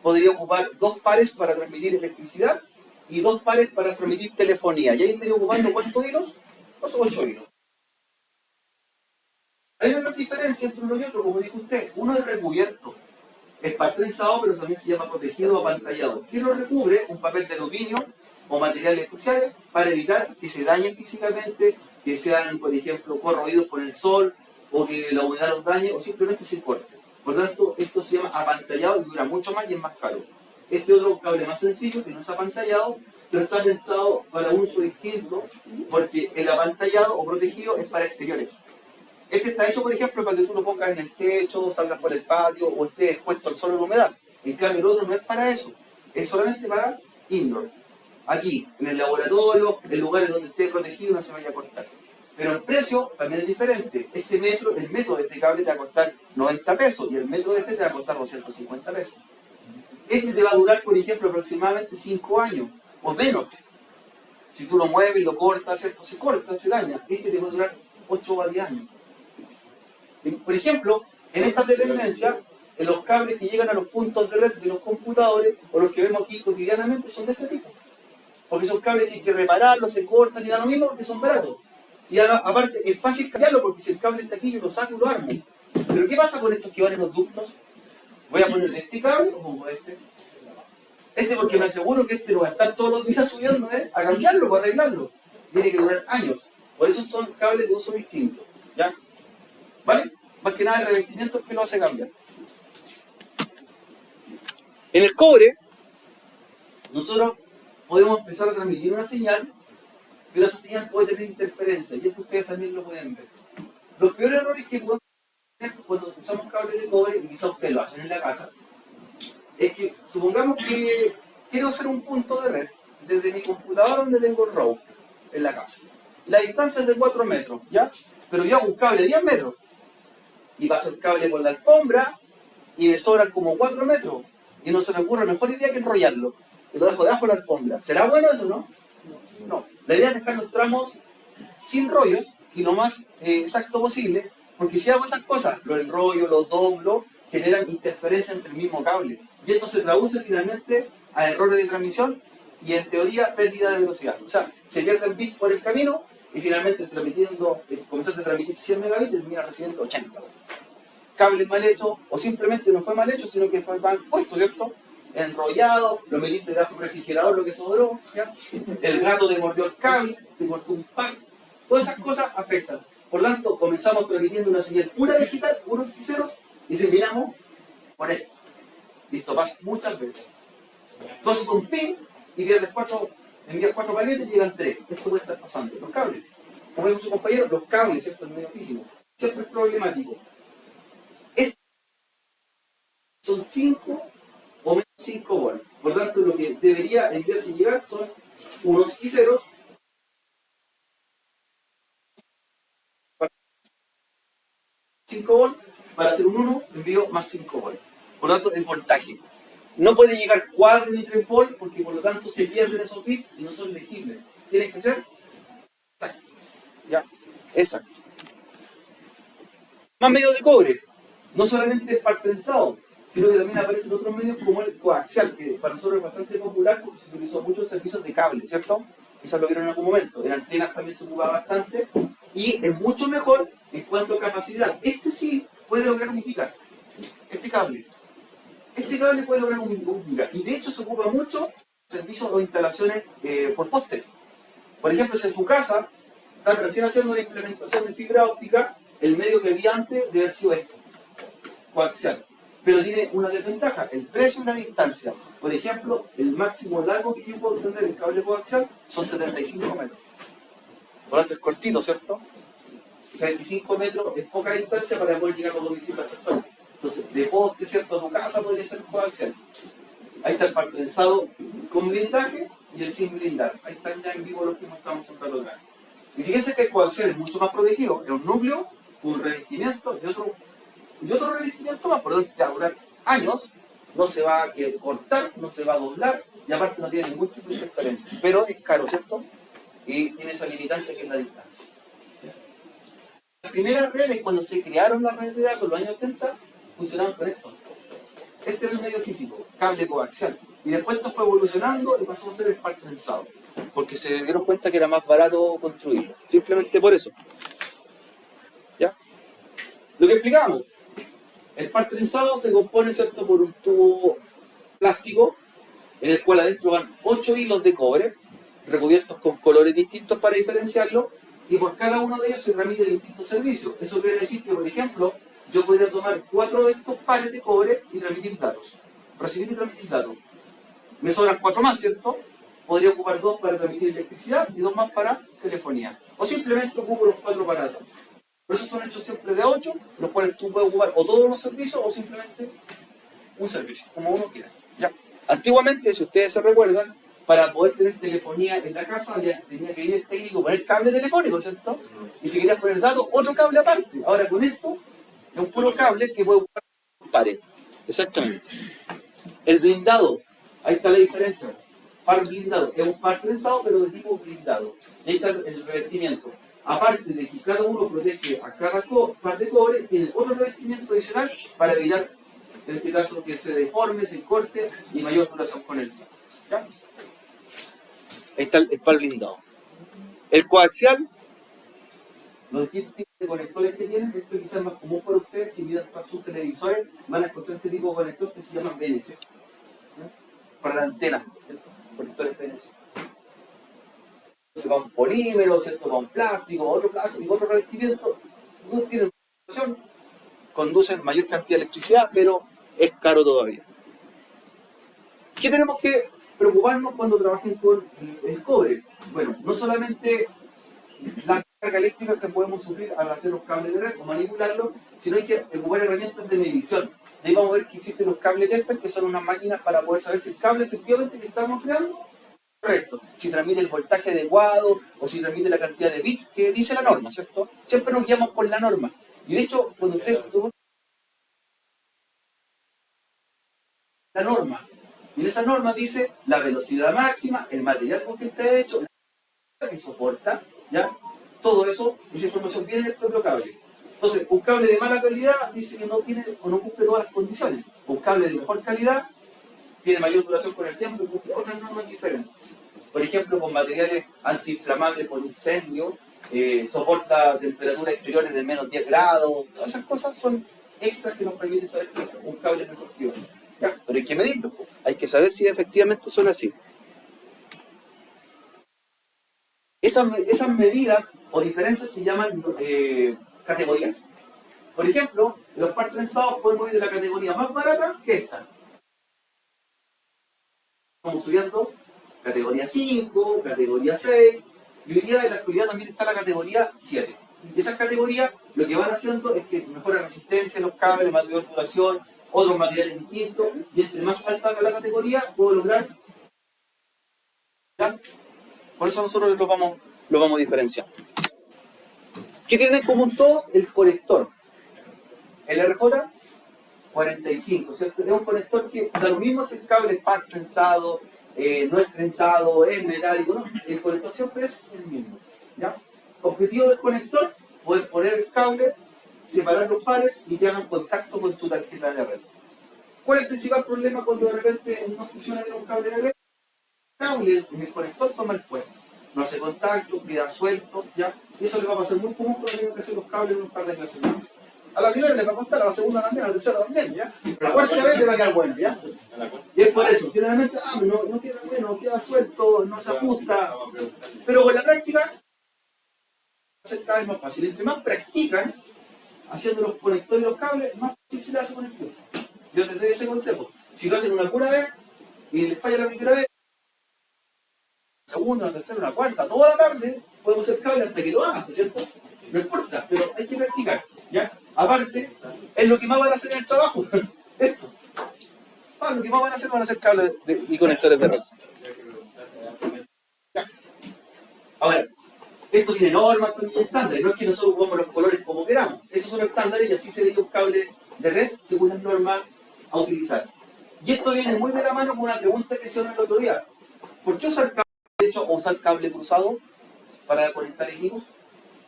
Podría ocupar 2 pares para transmitir electricidad y 2 pares para transmitir telefonía. Y ahí estaría ocupando ¿cuántos hilos? Los 8 hilos. Hay una diferencia entre uno y otro, como dijo usted. Uno es recubierto. Es par trenzado, pero también se llama protegido o apantallado. ¿Qué lo recubre? Un papel de aluminio o materiales especiales para evitar que se dañen físicamente, que sean, por ejemplo, corroídos por el sol, o que la humedad los dañe, o simplemente se corte. Por lo tanto, esto se llama apantallado y dura mucho más y es más caro. Este otro cable más sencillo, que no es apantallado, pero está pensado para un uso distinto, porque el apantallado o protegido es para exteriores. Este está hecho, por ejemplo, para que tú lo pongas en el techo, salgas por el patio o estés expuesto al sol o la humedad. En cambio, el otro no es para eso, es solamente para indoor. Aquí, en el laboratorio, en lugares donde esté protegido no se vaya a cortar. Pero el precio también es diferente. El metro de este cable te va a costar 90 pesos y el metro de este te va a costar 250 pesos. Este te va a durar, por ejemplo, aproximadamente 5 años o menos. Si tú lo mueves, lo cortas, ¿cierto? Se corta, se daña. Este te va a durar 8 a 10 años. Por ejemplo, en estas dependencias, en los cables que llegan a los puntos de red de los computadores o los que vemos aquí cotidianamente son de este tipo. Porque son cables que hay que repararlos, se cortan y da lo mismo porque son baratos. Y aparte es fácil cambiarlo porque si el cable está aquí yo lo saco y lo armo. Pero ¿qué pasa con estos que van en los ductos? ¿Voy a poner este cable o pongo este? Este porque me aseguro que este lo va a estar todos los días subiendo a cambiarlo, para arreglarlo. Tiene que durar años. Por eso son cables de uso distinto. ¿Ya? ¿Vale? Más que nada el revestimiento es que lo hace cambiar. En el cobre, nosotros podemos empezar a transmitir una señal, pero esa señal puede tener interferencia, y esto ustedes también lo pueden ver. Los peores errores que podemos tener cuando usamos cables de cobre, y quizás ustedes lo hacen en la casa, es que supongamos que quiero hacer un punto de red desde mi computadora donde tengo el router en la casa. La distancia es de 4 metros, ¿ya? Pero yo hago un cable de 10 metros y paso el cable por la alfombra y me sobran como 4 metros y no se me ocurre mejor idea que enrollarlo y lo dejo debajo de la alfombra. ¿Será bueno eso, no? No. La idea es dejar los tramos sin rollos y lo más exacto posible, porque si hago esas cosas, los enrollo, los doblo, generan interferencia entre el mismo cable y esto se traduce finalmente a errores de transmisión y en teoría pérdida de velocidad. O sea, se pierden bits por el camino y finalmente comenzaste a transmitir 100 megabits y terminas recibiendo 80. Cables mal hechos, o simplemente no fue mal hecho, sino que fue mal puesto, ¿cierto? Enrollado, lo metiste debajo del refrigerador, lo que sobró, ¿ya? El gato te mordió el cable, te cortó un par. Todas esas cosas afectan. Por lo tanto, comenzamos transmitiendo una señal pura digital, unos y ceros, y terminamos con esto. Y esto pasa muchas veces. Entonces un pin y envías 4 paquetes y llegan 3. Esto puede estar pasando. Los cables, como dijo su compañero, los cables, ¿cierto? El medio físico, siempre es problemático. Son 5 o menos 5 volts. Por lo tanto, lo que debería enviarse y llegar son unos y ceros. 5 volts, para hacer un 1 envío más 5 volts. Por lo tanto, es voltaje. No puede llegar 4 ni 3 volts porque por lo tanto se pierden esos bits y no son legibles. Tienen que ser exacto. ¿Ya? Exacto. Más medios de cobre. No solamente el par trenzado, sino que también aparecen otros medios como el coaxial, que para nosotros es bastante popular porque se utilizó mucho en servicios de cable, ¿cierto? Quizás lo vieron en algún momento. En antenas también se ocupa bastante y es mucho mejor en cuanto a capacidad. Este sí puede lograr un giga. Este cable puede lograr un giga. Y de hecho se ocupa mucho en servicios o instalaciones por poste. Por ejemplo, si en su casa están recién haciendo una implementación de fibra óptica, el medio que había antes debe haber sido este, coaxial. Pero tiene una desventaja, el precio y la distancia. Por ejemplo, el máximo largo que yo puedo tener en cable coaxial son 75 metros. Por lo tanto es cortito, ¿cierto? 75 metros es poca distancia para poder llegar a los domicilios de las personas. Entonces, de poste, ¿cierto? A tu casa podría ser coaxial. Ahí está el par trenzado con blindaje y el sin blindar. Ahí están ya en vivo los que mostramos un rato atrás. Y fíjense que el coaxial es mucho más protegido. Es un núcleo, un revestimiento y otro revestimiento más. Por lo tanto, te va a durar años. No se va a cortar, no se va a doblar y aparte no tiene ningún tipo de interferencia. Pero es caro, ¿cierto? Y tiene esa limitancia que es la distancia. Las primeras redes, cuando se crearon las redes de datos en los años 80, funcionaban con esto. Este era el medio físico, cable coaxial. Y después esto fue evolucionando y pasó a ser el par trenzado. Porque se dieron cuenta que era más barato construirlo. Simplemente por eso. ¿Ya? Lo que explicamos. El par trenzado se compone, ¿cierto?, por un tubo plástico en el cual adentro van 8 hilos de cobre recubiertos con colores distintos para diferenciarlo y por cada uno de ellos se transmite distintos servicios. Eso quiere decir que, por ejemplo, yo podría tomar 4 de estos pares de cobre y transmitir datos. Recibir y transmitir datos. Me sobran 4 más, ¿cierto? podría ocupar 2 para transmitir electricidad y 2 más para telefonía. O simplemente ocupo los 4 para atrás. Por eso son hechos siempre de 8, los cuales tú puedes ocupar o todos los servicios o simplemente un servicio, como uno quiera. ¿Ya? Antiguamente, si ustedes se recuerdan, para poder tener telefonía en la casa tenía que ir el técnico a poner cable telefónico, ¿cierto? Y si querías poner datos, otro cable aparte. Ahora con esto, es un puro cable que puede ocupar pares. Exactamente. El blindado, ahí está la diferencia. Par blindado, es un par trenzado pero de tipo blindado. Y ahí está el revestimiento. Aparte de que cada uno protege a cada par de cobre, tiene otro revestimiento adicional para evitar, en este caso, que se deforme, se corte y mayor duración con el tiempo. ¿Ya? Ahí está el par blindado. El coaxial, los distintos tipos de conectores que tienen, esto quizás es más común para ustedes, si miran para sus televisores, van a encontrar este tipo de conector que se llaman BNC. ¿Ya? Para la antena, ¿cierto? Conectores BNC. Con polímero, ¿cierto? Con plástico, otro revestimiento, no tienen función, conducen mayor cantidad de electricidad, pero es caro todavía. ¿Qué tenemos que preocuparnos cuando trabajen con el cobre? Bueno, no solamente la carga eléctrica que podemos sufrir al hacer los cables de red o manipularlos, sino hay que ocupar herramientas de medición. De ahí vamos a ver que existen los cables tester, que son unas máquinas para poder saber si el cable efectivamente que estamos creando correcto, si transmite el voltaje adecuado o si transmite la cantidad de bits que dice la norma, ¿cierto? Siempre nos guiamos por la norma. Y de hecho, cuando usted la norma, y en esa norma dice la velocidad máxima, el material con que está hecho, la que soporta, ¿ya? Todo eso, esa información viene en el propio cable. Entonces, un cable de mala calidad dice que no tiene o no cumple todas las condiciones. Un cable de mejor calidad tiene mayor duración con el tiempo y cumple otras normas diferentes. Por ejemplo, con materiales antiinflamables por incendio, soporta temperaturas exteriores de menos 10 grados, todas esas cosas son extras que nos permiten saber que un cable es mejor que otro. ¿Ya? Pero hay que medirlo, hay que saber si efectivamente son así. Esas medidas o diferencias se llaman categorías. Por ejemplo, los par trenzados podemos ir de la categoría más barata que esta. Vamos subiendo categoría 5, categoría 6, y hoy día en la actualidad también está la categoría 7. Y esas categorías lo que van haciendo es que mejora la resistencia de los cables, mayor duración, otros materiales distintos, y entre más alta la categoría, puedo lograr. ¿Ya? Por eso nosotros lo vamos diferenciando. ¿Qué tienen en común todos? El conector. El RJ45, ¿cierto? Es un conector que da lo mismo si el cable es par trenzado, no es trenzado, es metálico, ¿no? El conector siempre es el mismo. ¿Ya? Objetivo del conector, poder poner el cable, separar los pares y que hagan contacto con tu tarjeta de red. ¿Cuál es el principal problema cuando de repente no funciona bien un cable de red? El cable en el conector fue mal puesto. No hace contacto, queda suelto, ¿ya? Y eso le va a pasar muy común cuando tengan que hacer los cables en un par de clases. A la primera le va a costar, a la segunda también, a la tercera también, ¿ya? La cuarta vez le va a quedar bueno, ¿ya? Y es por eso, generalmente, no queda bueno, queda suelto, no se ajusta. Pero con la práctica, va a ser cada vez más fácil. Entre más practican haciendo los conectores y los cables, más fácil se le hace con el tiempo. Yo les doy ese consejo. Si lo hacen una pura vez y les falla la primera vez, la segunda, la tercera, la cuarta, toda la tarde, podemos hacer cables hasta que lo hagan, ¿cierto? No importa, pero hay que practicar, ¿ya? Aparte, es lo que más van a hacer en el trabajo. Esto. Lo que más van a hacer cables y conectores de red. ¿Ya? Ahora, esto tiene normas también estándares, no es que nosotros pongamos los colores como queramos. Esos son los estándares y así se veía un cable de red según las normas a utilizar. Y esto viene muy de la mano con una pregunta que hicieron el otro día. ¿Por qué usar cable derecho o usar cable cruzado para conectar equipos?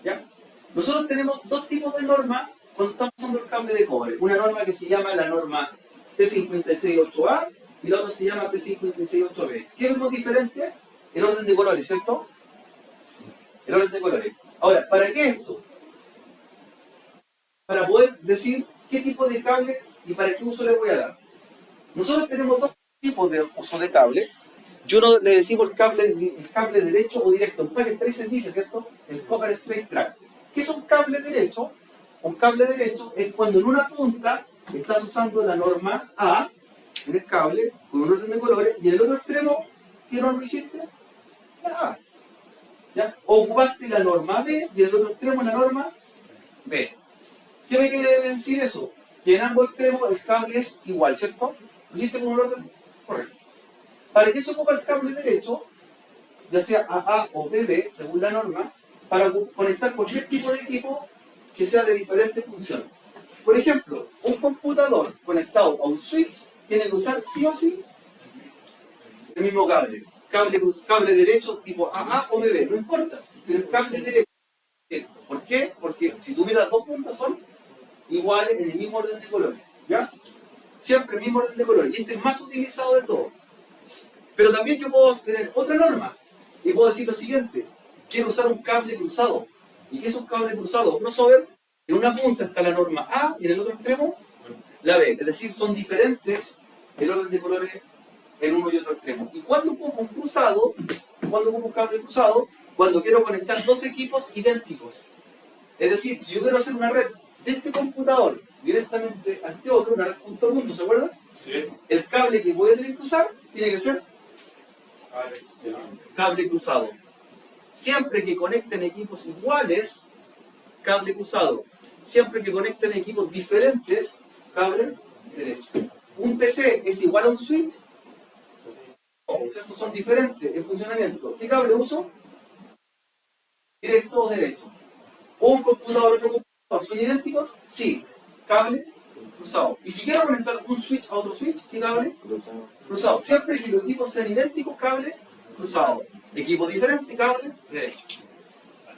¿Ya? Nosotros tenemos dos tipos de normas cuando estamos usando el cable de cobre. Una norma que se llama la norma T568A y la otra se llama T568B. ¿Qué vemos diferente? El orden de colores, ¿cierto? El orden de colores. Ahora, ¿para qué esto? Para poder decir qué tipo de cable y para qué uso le voy a dar. Nosotros tenemos dos tipos de uso de cable. Y uno le decimos el cable derecho o directo. En Packet Tracer dice, ¿cierto? El Copper Straight Track. ¿Qué es un cable derecho? Un cable derecho es cuando en una punta estás usando la norma A en el cable con un orden de colores y en el otro extremo ¿qué norma hiciste? La A. ¿Ya? Ocupaste la norma B y en el otro extremo la norma B. ¿Qué me quiere decir eso? Que en ambos extremos el cable es igual, ¿cierto? ¿Lo hiciste con un orden correcto? ¿Para qué se ocupa el cable derecho? Ya sea AA o BB, según la norma, para conectar cualquier tipo de equipo que sea de diferente función. Por ejemplo, un computador conectado a un switch tiene que usar sí o sí el mismo cable. Cable derecho tipo AA o BB, no importa, pero el cable derecho. ¿Por qué? Porque si tú miras las dos puntas son iguales en el mismo orden de colores. ¿Ya? Siempre el mismo orden de colores. Y este es más utilizado de todo. Pero también yo puedo tener otra norma. Y puedo decir lo siguiente. Quiero usar un cable cruzado. ¿Y qué es un cable cruzado? Un crossover. En una punta está la norma A y en el otro extremo la B. Es decir, son diferentes el orden de colores en uno y otro extremo. ¿Y cuando ocupo un cruzado? ¿Cuándo ocupo un cable cruzado? Cuando quiero conectar dos equipos idénticos. Es decir, si yo quiero hacer una red de este computador directamente a este otro, una red punto a punto, ¿se acuerdan? Sí. El cable que voy a tener que usar tiene que ser cable cruzado. Siempre que conecten equipos iguales, cable cruzado. Siempre que conecten equipos diferentes, cable derecho. ¿Un PC es igual a un switch? ¿Cierto? Son diferentes en funcionamiento. ¿Qué cable uso? Directo o derecho. ¿Un computador otro computador son idénticos? Sí. Cable cruzado. Y si quiero conectar un switch a otro switch, ¿qué cable? Cruzado. Siempre que los equipos sean idénticos, cable cruzado. Equipos diferentes, cable derecho.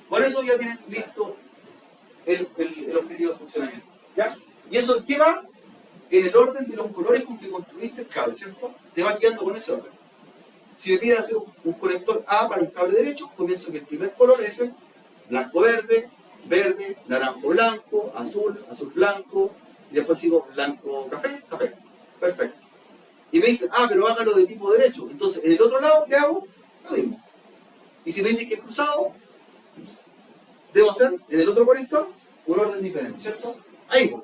Con eso ya tienen listo el objetivo de funcionamiento. ¿Ya? ¿Y eso qué va? En el orden de los colores con que construiste el cable, ¿cierto? Te va quedando con ese orden. Si me piden hacer un conector A para un cable derecho, comienzo que el primer color es el blanco-verde, verde, naranjo-blanco, azul, azul-blanco, y después sigo blanco-café, café. Perfecto. Y me dicen, pero hágalo de tipo derecho. Entonces, en el otro lado, ¿qué hago? Lo mismo. Y si me dicen que es cruzado, debo hacer en el otro conector un orden diferente, ¿cierto? Ahí voy.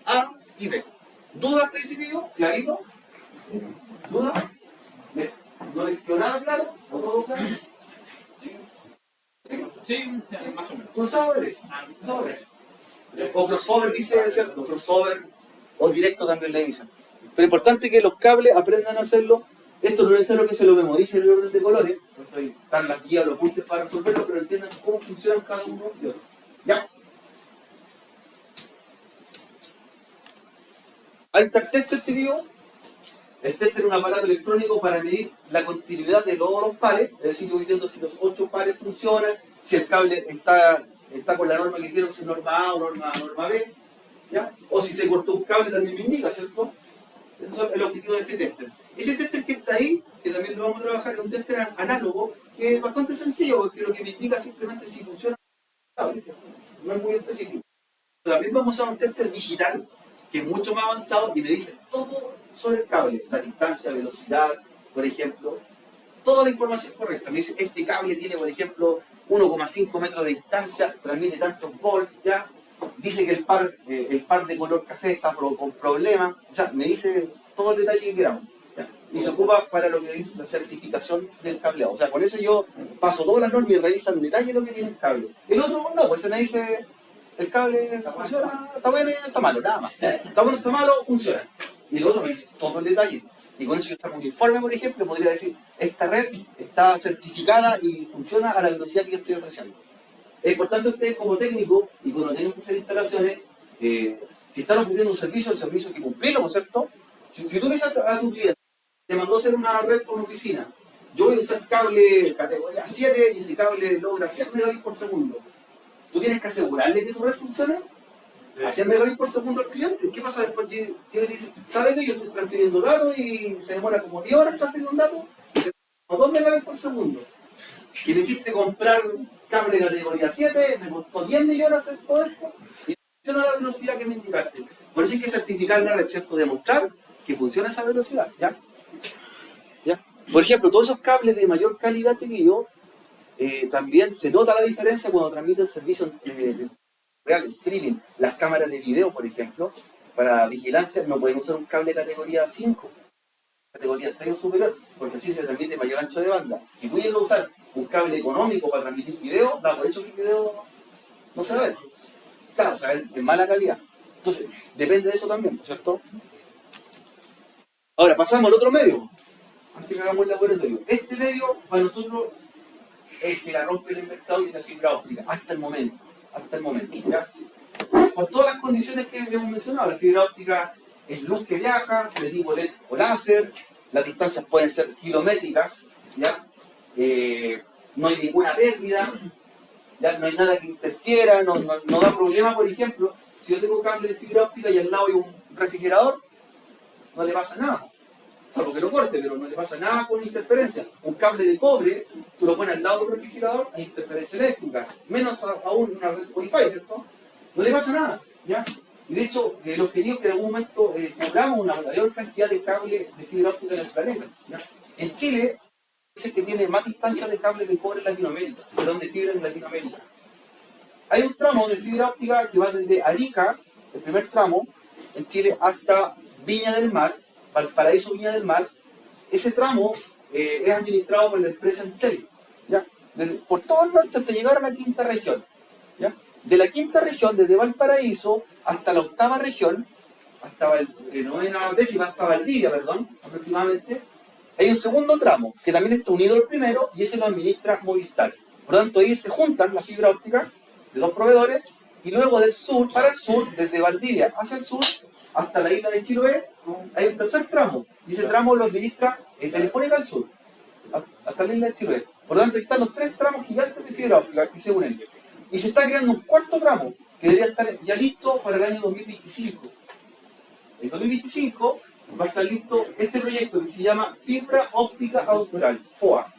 A y B. ¿Dudas de este video? ¿Clarito? ¿Dudas? ¿No les quedó nada claro? ¿O todo claro? Sí, más o menos. Cruzado derecho. Cruzado derecho. O crossover dice, ¿cierto? Crossover. O directo también le dicen. Pero es importante que los cables aprendan a hacerlo. Esto no es necesario que se lo memoricen en el orden de colores. Están las guías, los puntos para resolverlo, pero entiendan cómo funcionan cada uno y otro. ¿Ya? Ahí está el tester, chiquillos. El tester es un aparato electrónico para medir la continuidad de todos los pares. Es decir, yo voy viendo si los 8 pares funcionan, si el cable está con la norma que quiero, que es norma A o norma B. ¿Ya? O si se cortó un cable también me indica, ¿cierto? Ese es el objetivo de este tester. Ese tester que está ahí, que también lo vamos a trabajar, es un tester análogo, que es bastante sencillo, porque lo que me indica simplemente si funciona el cable, ¿cierto? No es muy específico. También vamos a usar un tester digital, que es mucho más avanzado y me dice todo sobre el cable, la distancia, velocidad, por ejemplo, toda la información correcta. Me dice, este cable tiene, por ejemplo, 1,5 metros de distancia, transmite tantos volts, ¿ya? Dice que el par de color café está con problemas, o sea, me dice todo el detalle que queramos, ¿ya? Y se ocupa para lo que es la certificación del cableado. O sea, con eso yo paso todas las normas y revisan en detalle lo que tiene el cable. El otro no, pues se me dice, el cable funciona, está bueno y está malo, nada más. Está bueno, está malo, funciona. Y el otro me dice todo el detalle. Y con eso yo saco un informe, por ejemplo, podría decir, esta red está certificada y funciona a la velocidad que yo estoy ofreciendo. Es importante ustedes como técnicos, y cuando tengan que hacer instalaciones, si están ofreciendo un servicio, el servicio hay que cumplirlo, ¿no es cierto? Si tú le dices a tu cliente, te mandó a hacer una red con una oficina, yo voy a usar cable categoría 7 y ese cable logra 100 megabits por segundo. ¿Tú tienes que asegurarle que tu red funcione? A 100 megabits por segundo al cliente. ¿Qué pasa después? Que te dice, ¿sabe que yo estoy transfiriendo datos y se demora como 10 horas transfiriendo un dato? O 2 megabits por segundo. Y le hiciste comprar cable categoría 7, me costó 10 millones hacer todo esto y no funciona a la velocidad que me indicaste. Por eso hay que certificar la red, ¿cierto? Demostrar que funciona esa velocidad, ¿ya? ¿Ya? Por ejemplo, todos esos cables de mayor calidad, chiquillos, también se nota la diferencia cuando transmiten servicios real, streaming. Las cámaras de video, por ejemplo, para vigilancia no pueden usar un cable categoría 5. categoría 6 o superior, porque así se transmite mayor ancho de banda. Si tú llegas a usar un cable económico para transmitir video, da por hecho que el video no se ve. Claro, o sea, en mala calidad. Entonces, depende de eso también, ¿cierto? Ahora, pasamos al otro medio, antes que hagamos el laboratorio. Este medio, para nosotros, es que la rompe en el mercado y es la fibra óptica, hasta el momento, ¿ya? Por todas las condiciones que hemos mencionado, la fibra óptica es luz que viaja, de tipo LED o láser, las distancias pueden ser kilométricas, ¿ya? No hay ninguna pérdida, ¿ya? No hay nada que interfiera, no da problema, por ejemplo, si yo tengo un cable de fibra óptica y al lado hay un refrigerador, no le pasa nada. Salvo que lo corte, pero no le pasa nada con interferencia. Un cable de cobre, tú lo pones al lado del refrigerador, hay interferencia eléctrica, menos aún una red Wi-Fi, ¿cierto? No le pasa nada, ¿ya? Y de hecho, el objetivo es que en algún momento cobramos una mayor cantidad de cables de fibra óptica en el planeta, ¿ya? En Chile, dice que tiene más distancia de cables de cobre en Latinoamérica, perdón, de fibra en Latinoamérica. Hay un tramo de fibra óptica que va desde Arica, el primer tramo, en Chile, hasta Viña del Mar, Valparaíso, Viña del Mar. Ese tramo es administrado por la empresa Entel, ¿ya? Por todo el norte hasta llegar a la quinta región, ¿ya? De la quinta región, desde Valparaíso hasta la octava región, hasta décima, hasta Valdivia, perdón, aproximadamente, hay un segundo tramo, que también está unido al primero, y ese lo administra Movistar. Por lo tanto, ahí se juntan las fibras ópticas de dos proveedores, y luego del sur para el sur, desde Valdivia hacia el sur, hasta la isla de Chiloé, hay un tercer tramo, y ese tramo lo administra Telefónica al sur, hasta la isla de Chiloé. Por lo tanto, ahí están los tres tramos gigantes de fibra óptica que se unen. Y se está creando un cuarto tramo, que debería estar ya listo para el año 2025. En 2025 va a estar listo este proyecto que se llama Fibra Óptica Austral, FOA.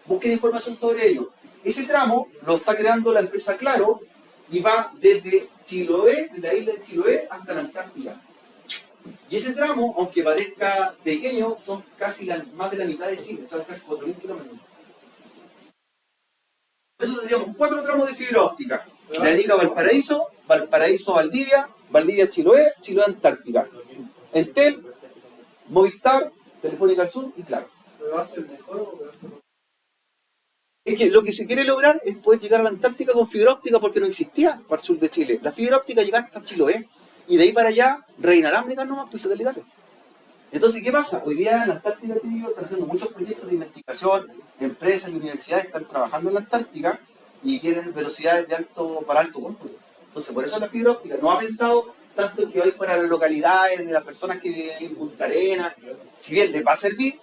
Busquen información sobre ello. Ese tramo lo está creando la empresa Claro y va desde Chiloé, de la isla de Chiloé, hasta la Antártica. Y ese tramo, aunque parezca pequeño, son casi más de la mitad de Chile, son casi 4.000 kilómetros. Por eso tendríamos 4 tramos de fibra óptica. De Arica a Valparaíso, Valparaíso a Valdivia, Valdivia a Chiloé, Chiloé a Antártica. Entel, Movistar, Telefónica al Sur y Claro. ¿Pero va a ser mejor o peor? Es que lo que se quiere lograr es poder llegar a la Antártica con fibra óptica porque no existía para el sur de Chile. La fibra óptica llega hasta Chiloé y de ahí para allá red inalámbrica nomás, pues satelitales. Entonces, ¿qué pasa? Hoy día en la Antártica están haciendo muchos proyectos de investigación, empresas y universidades están trabajando en la Antártica y quieren velocidades de para alto cómputo. Entonces, por eso la fibra óptica no ha pensado tanto en que va a ir para las localidades de las personas que viven en Punta Arenas. Si bien les va a servir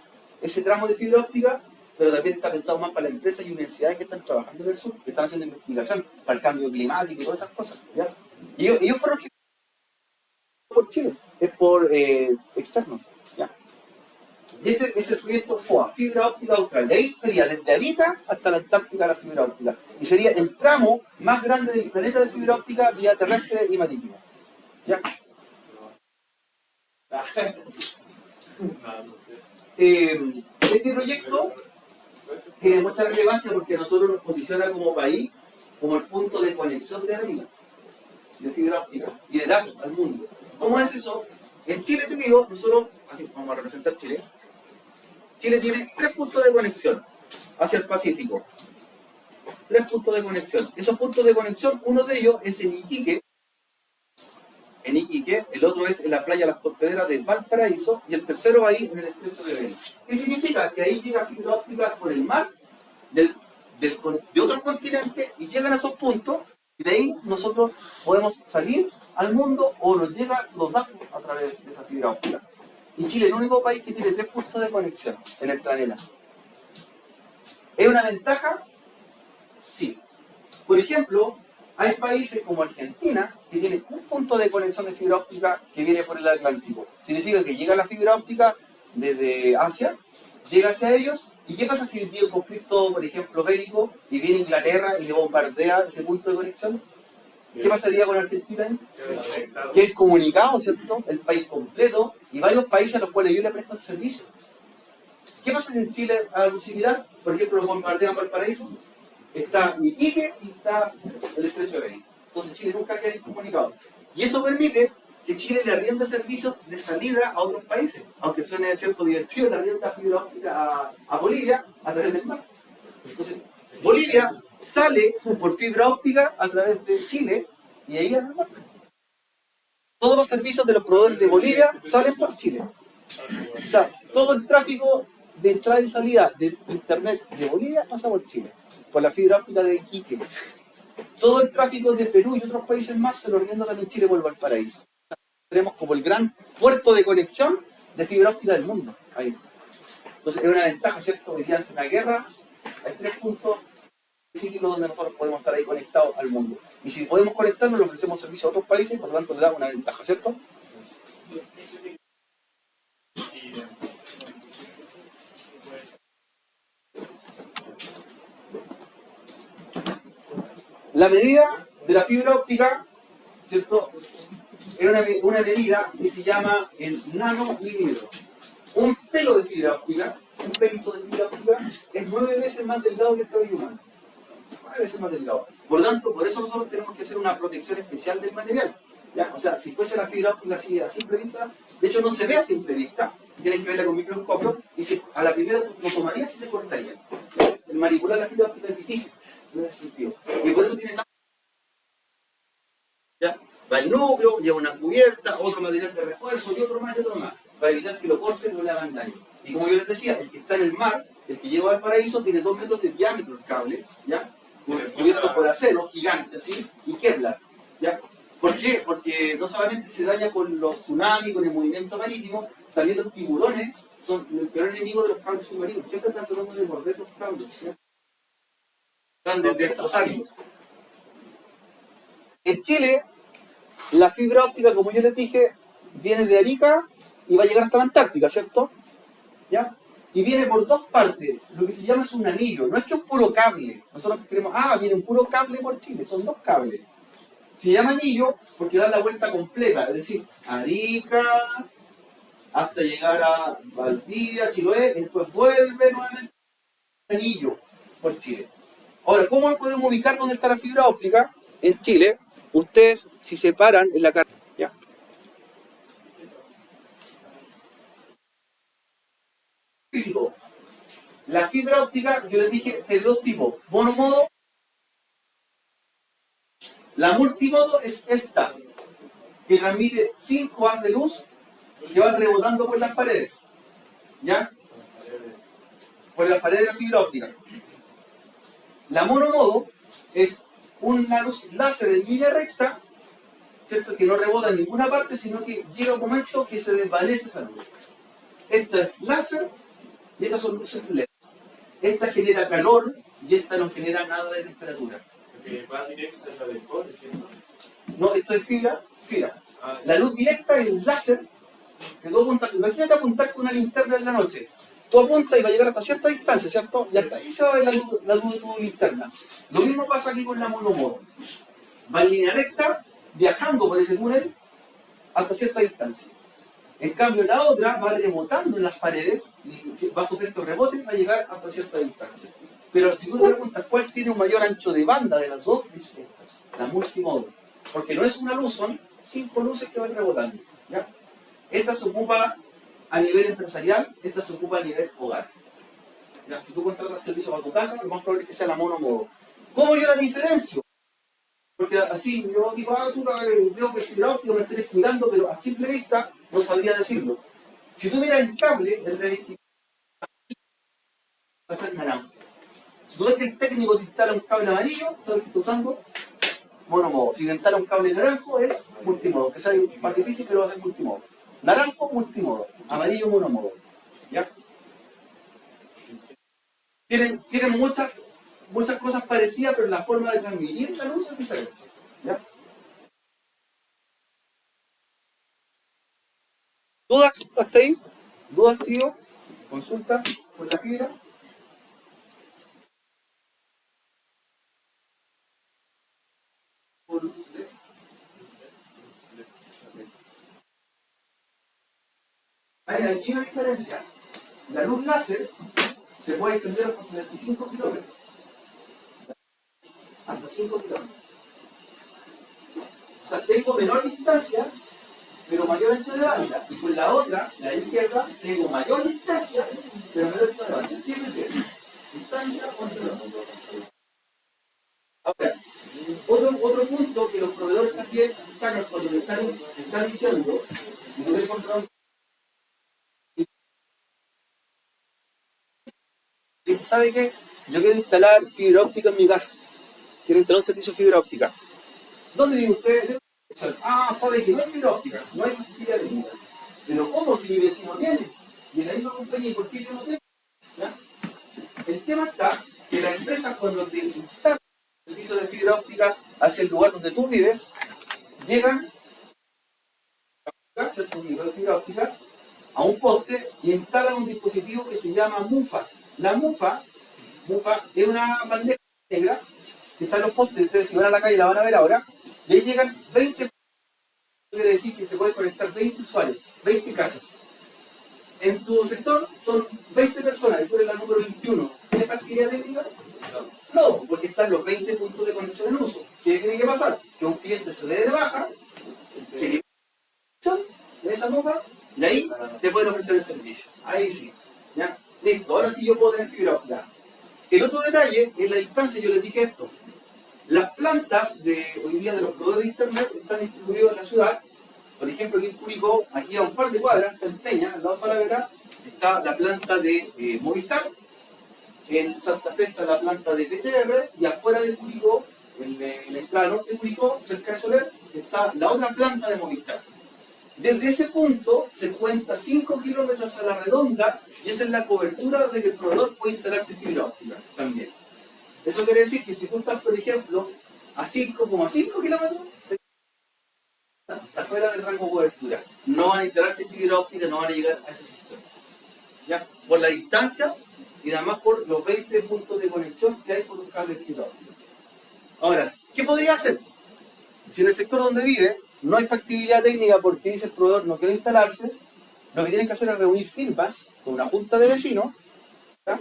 ese tramo de fibra óptica, pero también está pensado más para las empresas y universidades que están trabajando en el sur, que están haciendo investigación para el cambio climático y todas esas cosas, ¿ya? Y ellos fueron los que por Chile, es por externos, ¿ya? Y este es el proyecto FOA, Fibra Óptica Austral. De ahí sería desde Arica hasta la Antártica la fibra óptica. Y sería el tramo más grande del planeta de fibra óptica vía terrestre y marítima, ¿ya? Este proyecto tiene mucha relevancia porque nosotros nos posiciona como país como el punto de conexión de América, de fibra óptica y de datos al mundo. ¿Cómo es eso? En Chile, te digo, nosotros, así vamos a representar Chile. Chile tiene 3 puntos de conexión hacia el Pacífico. 3 puntos de conexión. Esos puntos de conexión, uno de ellos es en Iquique, el otro es en la playa Las Torpederas de Valparaíso y el tercero va ahí en el estrecho de Bering. ¿Qué significa? Que ahí llega fibra óptica por el mar de otros continentes y llegan a esos puntos y de ahí nosotros podemos salir al mundo o nos llegan los datos a través de esa fibra óptica. Y Chile es el único país que tiene 3 puntos de conexión en el planeta. ¿Es una ventaja? Sí. Por ejemplo, hay países como Argentina que tienen un punto de conexión de fibra óptica que viene por el Atlántico. Significa que llega la fibra óptica desde Asia, llega hacia ellos, ¿y qué pasa si tiene un conflicto, por ejemplo, bélico, y viene Inglaterra y le bombardea ese punto de conexión? ¿Qué pasaría con Argentina ahí? Que es comunicado, ¿cierto? El país completo y varios países a los cuales ellos le prestan servicio. ¿Qué pasa si en Chile algo similar? Por ejemplo, los bombardean Valparaíso, está Iquique y está el estrecho de Bering. Entonces Chile nunca queda incomunicado. Y eso permite que Chile le arrienda servicios de salida a otros países, aunque suene cierto divertido, le arrienda fibra óptica a Bolivia a través del mar. Entonces, Bolivia sale por fibra óptica a través de Chile y ahí anda el mar. Todos los servicios de los proveedores de Bolivia salen por Chile. O sea, todo el tráfico de entrada y salida de internet de Bolivia pasa por Chile, por la fibra óptica de Iquique. Todo el tráfico de Perú y otros países más se lo arrienda también Chile por Valparaíso. Tenemos como el gran puerto de conexión de fibra óptica del mundo. Ahí. Entonces es una ventaja, ¿cierto? Hoy día ante una guerra hay 3 puntos específicos donde nosotros podemos estar ahí conectados al mundo. Y si podemos conectarnos, le ofrecemos servicio a otros países, por lo tanto le da una ventaja, ¿cierto? La medida de la fibra óptica, ¿cierto? Es una medida que se llama el nanomilímetro. Un pelo de fibra óptica, un pelito de fibra óptica, es 9 veces más delgado que el cabello humano. 9 veces más delgado. Por lo tanto, por eso nosotros tenemos que hacer una protección especial del material. ¿Ya? O sea, si fuese la fibra óptica así a simple vista, de hecho no se ve a simple vista, tienes que verla con microscopio, y si a la primera lo tomarías y se cortaría. El manipular la fibra óptica es difícil, en ese sentido. Y por eso tiene tan... ¿Ya? Va el núcleo, lleva una cubierta, otro material de refuerzo y otro más, para evitar que lo corten y no le hagan daño. Y como yo les decía, el que está en el mar, el que lleva al paraíso, tiene 2 metros de diámetro el cable, ¿ya? Cubierto por acero, gigante, así, y Kevlar, ¿ya? ¿Por qué? Porque no solamente se daña con los tsunamis, con el movimiento marítimo, también los tiburones son el peor enemigo de los cables submarinos. Siempre están tratando de morder los cables, ¿sí? Están de destrozarlos. En Chile, la fibra óptica, como yo les dije, viene de Arica y va a llegar hasta la Antártica, ¿cierto? ¿Ya? Y viene por 2 partes, lo que se llama es un anillo, no es que un puro cable. Nosotros creemos, viene un puro cable por Chile, son 2 cables. Se llama anillo porque da la vuelta completa, es decir, Arica, hasta llegar a Valdivia, Chiloé, y después vuelve nuevamente anillo por Chile. Ahora, ¿cómo podemos ubicar dónde está la fibra óptica? En Chile, ustedes si se paran en la carta, ¿ya? Físico. La fibra óptica, yo les dije, es de 2 tipos, monomodo. La multimodo es esta, que transmite 5 haz de luz que van rebotando por las paredes, ¿ya? Por las paredes de la fibra óptica. La monomodo es una luz láser en línea recta, ¿cierto? Que no rebota en ninguna parte, sino que llega un momento que se desvanece esa luz. Esta es láser y estas son luces LED. Esta genera calor y esta no genera nada de temperatura. Va directa en la del cobre, ¿cierto? No, esto es fibra. La luz directa es láser que tú apuntas. Imagínate apuntar con una linterna en la noche. Tú apuntas y va a llegar hasta cierta distancia, ¿cierto? Y hasta ahí se va a ver la luz de tu linterna. Lo mismo pasa aquí con la monomodo. Va en línea recta, viajando por ese túnel hasta cierta distancia. En cambio, la otra va rebotando en las paredes y bajo efecto rebote va a llegar hasta cierta distancia. Pero si tú te preguntas cuál tiene un mayor ancho de banda de las dos, es esta, la multimodo. Porque no es una luz, son 5 luces que van rebotando, ¿ya? Esta se ocupa a nivel empresarial, esta se ocupa a nivel hogar. ¿Ya? Si tú contratas servicio para tu casa, lo más probable es que sea la monomodo. ¿Cómo yo la diferencio? Porque así yo digo, tú veo que es fibra óptica, me estás explicando, pero a simple vista no sabría decirlo. Si tú miras el cable, el revestimiento va a ser naranja. Si tú ves que el técnico te instala un cable amarillo, sabes que está usando monomodo. Si te instala un cable naranjo, es multimodo, que sabe más difícil, pero va a ser multimodo. Naranjo, multimodo. Amarillo, monomodo. ¿Ya? Tienen muchas cosas parecidas, pero la forma de transmitir la luz es diferente. ¿Ya? ¿Dudas hasta ahí? ¿Dudas, tío? ¿Consulta por la fibra? Hay aquí una diferencia. La luz láser se puede extender hasta 75 kilómetros. Hasta 5 kilómetros. O sea, tengo menor distancia, pero mayor ancho de banda. Y con la otra, la izquierda, tengo mayor distancia, pero menor ancho de banda. ¿Qué prefiero? Distancia o ancho de banda. Ahora, otro punto que los proveedores también destacan cuando me están diciendo, y tú ves contra y dice, ¿sabe qué? Yo quiero instalar fibra óptica en mi casa. Quiero instalar un servicio de fibra óptica. ¿Dónde vive usted? Ah, sabe que no hay fibra óptica, no hay fibra técnica. Pero ¿cómo si mi vecino tiene? Y en la misma compañía, ¿por qué yo no tengo? ¿Ya? El tema está que la empresa cuando te instala el servicio de fibra óptica hacia el lugar donde tú vives, llegan a tu de fibra óptica a un poste y instalan un dispositivo que se llama MUFA. La MUFA es una bandeja negra que está en los postes, ustedes si van a la calle la van a ver ahora, y ahí llegan 20, quiere decir que se pueden conectar 20 usuarios, 20 casas. En tu sector son 20 personas, y tú eres la número 21. ¿Tienes factibilidad técnica? No, porque están los 20 puntos de conexión en uso. ¿Qué tiene que pasar? Que un cliente se dé de baja, se quede en esa MUFA, y ahí te pueden ofrecer el servicio. Ahí sí. ¿Ya? Listo, ahora sí yo puedo tener fibra óptica. El otro detalle es la distancia, yo les dije esto. Las plantas de hoy día de los proveedores de internet están distribuidas en la ciudad. Por ejemplo, aquí en Curicó, aquí a un par de cuadras, está en Peña, al lado de Falabella, está la planta de Movistar. En Santa Fe está la planta de PTR. Y afuera de Curicó, en la entrada norte de Curicó, cerca de Soler, está la otra planta de Movistar. Desde ese punto se cuenta 5 kilómetros a la redonda y esa es la cobertura de que el proveedor puede instalarte fibra óptica también. Eso quiere decir que si tú estás, por ejemplo, a 5,5 kilómetros, estás fuera del rango de cobertura. No van a instalarte fibra óptica, no van a llegar a ese sector. ¿Ya? Por la distancia y además por los 20 puntos de conexión que hay por un cable de fibra óptica. Ahora, ¿qué podría hacer? Si en el sector donde vive no hay factibilidad técnica porque dice el proveedor no quiere instalarse, lo que tienen que hacer es reunir firmas con una junta de vecinos, ¿ya?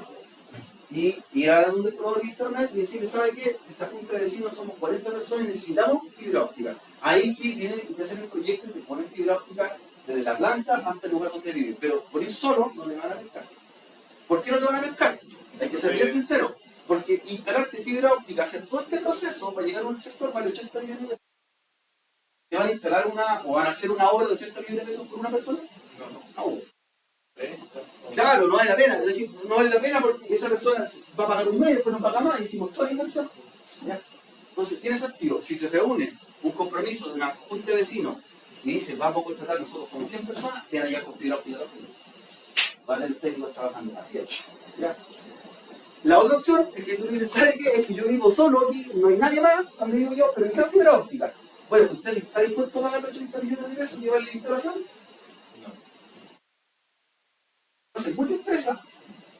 Y ir a donde el proveedor de internet y decirle, ¿sabe qué? Esta junta de vecinos somos 40 personas y necesitamos fibra óptica. Ahí sí vienen y te hacen el proyecto y te ponen fibra óptica desde la planta hasta el lugar donde vive. Pero por ir solo no te van a pescar. ¿Por qué no te van a pescar? Hay que ser bien sincero. Porque instalarte fibra óptica, hacer todo este proceso para llegar a un sector vale 80 millones de pesos. ¿Te van a instalar o van a hacer una obra de 80 millones de pesos por una persona? No. Claro, no vale la pena. Es decir, no vale la pena porque esa persona va a pagar un mes, después no paga más y hicimos toda la inversión. ¿Ya? Entonces, tiene sentido. Si se reúne un compromiso de una junta de vecinos y dice, vamos a contratar, nosotros somos 100 personas, te van a llegar con fibra óptica. Van a tener técnicos trabajando. Así es. ¿Ya? La otra opción es que tú dices, ¿sabes qué? Es que yo vivo solo aquí, no hay nadie más donde vivo yo, pero quiero fibra óptica. Bueno, ¿usted está dispuesto a pagar los 80 millones de pesos y llevarle la instalación? No. Entonces, muchas empresas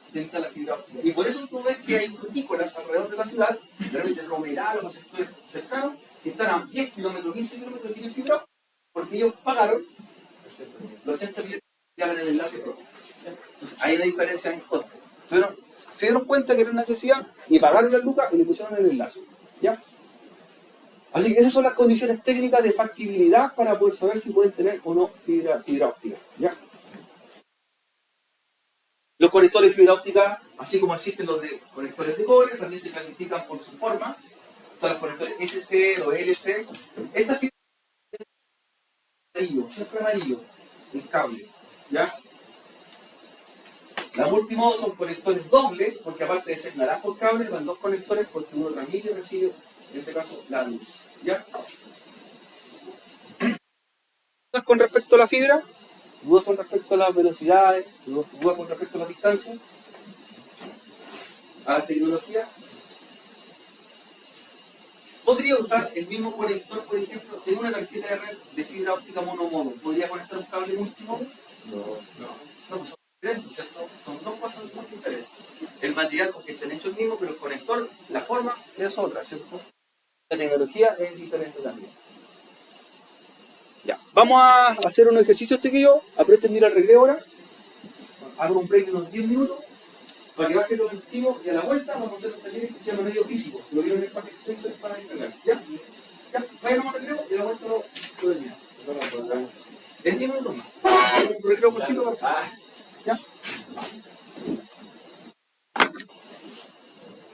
intentan la fibra óptica. Y por eso tú ves que hay frutícolas alrededor de la ciudad, de repente Romeral o sectores cercanos, que están a 10 kilómetros, 15 kilómetros y tienen fibra óptica, porque ellos pagaron los 80 millones y hagan el enlace propio. Entonces, hay una diferencia en costo. Se dieron cuenta que era una necesidad y pagaron las lucas y le pusieron el enlace. ¿Ya? Así que esas son las condiciones técnicas de factibilidad para poder saber si pueden tener o no fibra óptica. ¿Ya? Los conectores de fibra óptica, así como existen los de conectores de cobre, también se clasifican por su forma. Son los conectores SC o LC. Esta fibra es amarillo, siempre amarillo, el cable. ¿Ya? Las últimas son conectores dobles, porque aparte de ser naranja el cable, van dos conectores porque uno transmite y recibe, en este caso, la luz. ¿Ya? ¿Dudas con respecto a la fibra? ¿Dudas con respecto a las velocidades? ¿Dudas con respecto a la distancia? ¿A la tecnología? Podría usar el mismo conector, por ejemplo, en una tarjeta de red de fibra óptica monomodo. ¿Podría conectar un cable multimodo? No, pues son diferentes, ¿cierto? Son dos cosas muy diferentes. El material con que estén hechos el mismo, pero el conector, la forma es otra, ¿cierto? La tecnología es diferente también. Ya, vamos a hacer un ejercicio chiquillo. Aprovechen de ir al recreo ahora. Hago un break de unos 10 minutos para que bajen los archivos y a la vuelta vamos a hacer un taller que se llama medio físico. Lo vieron en el paquete para descargar. ¿Ya? Ya, vayan al recreo y a la vuelta lo terminamos. En 10 minutos más. Un recreo cortito para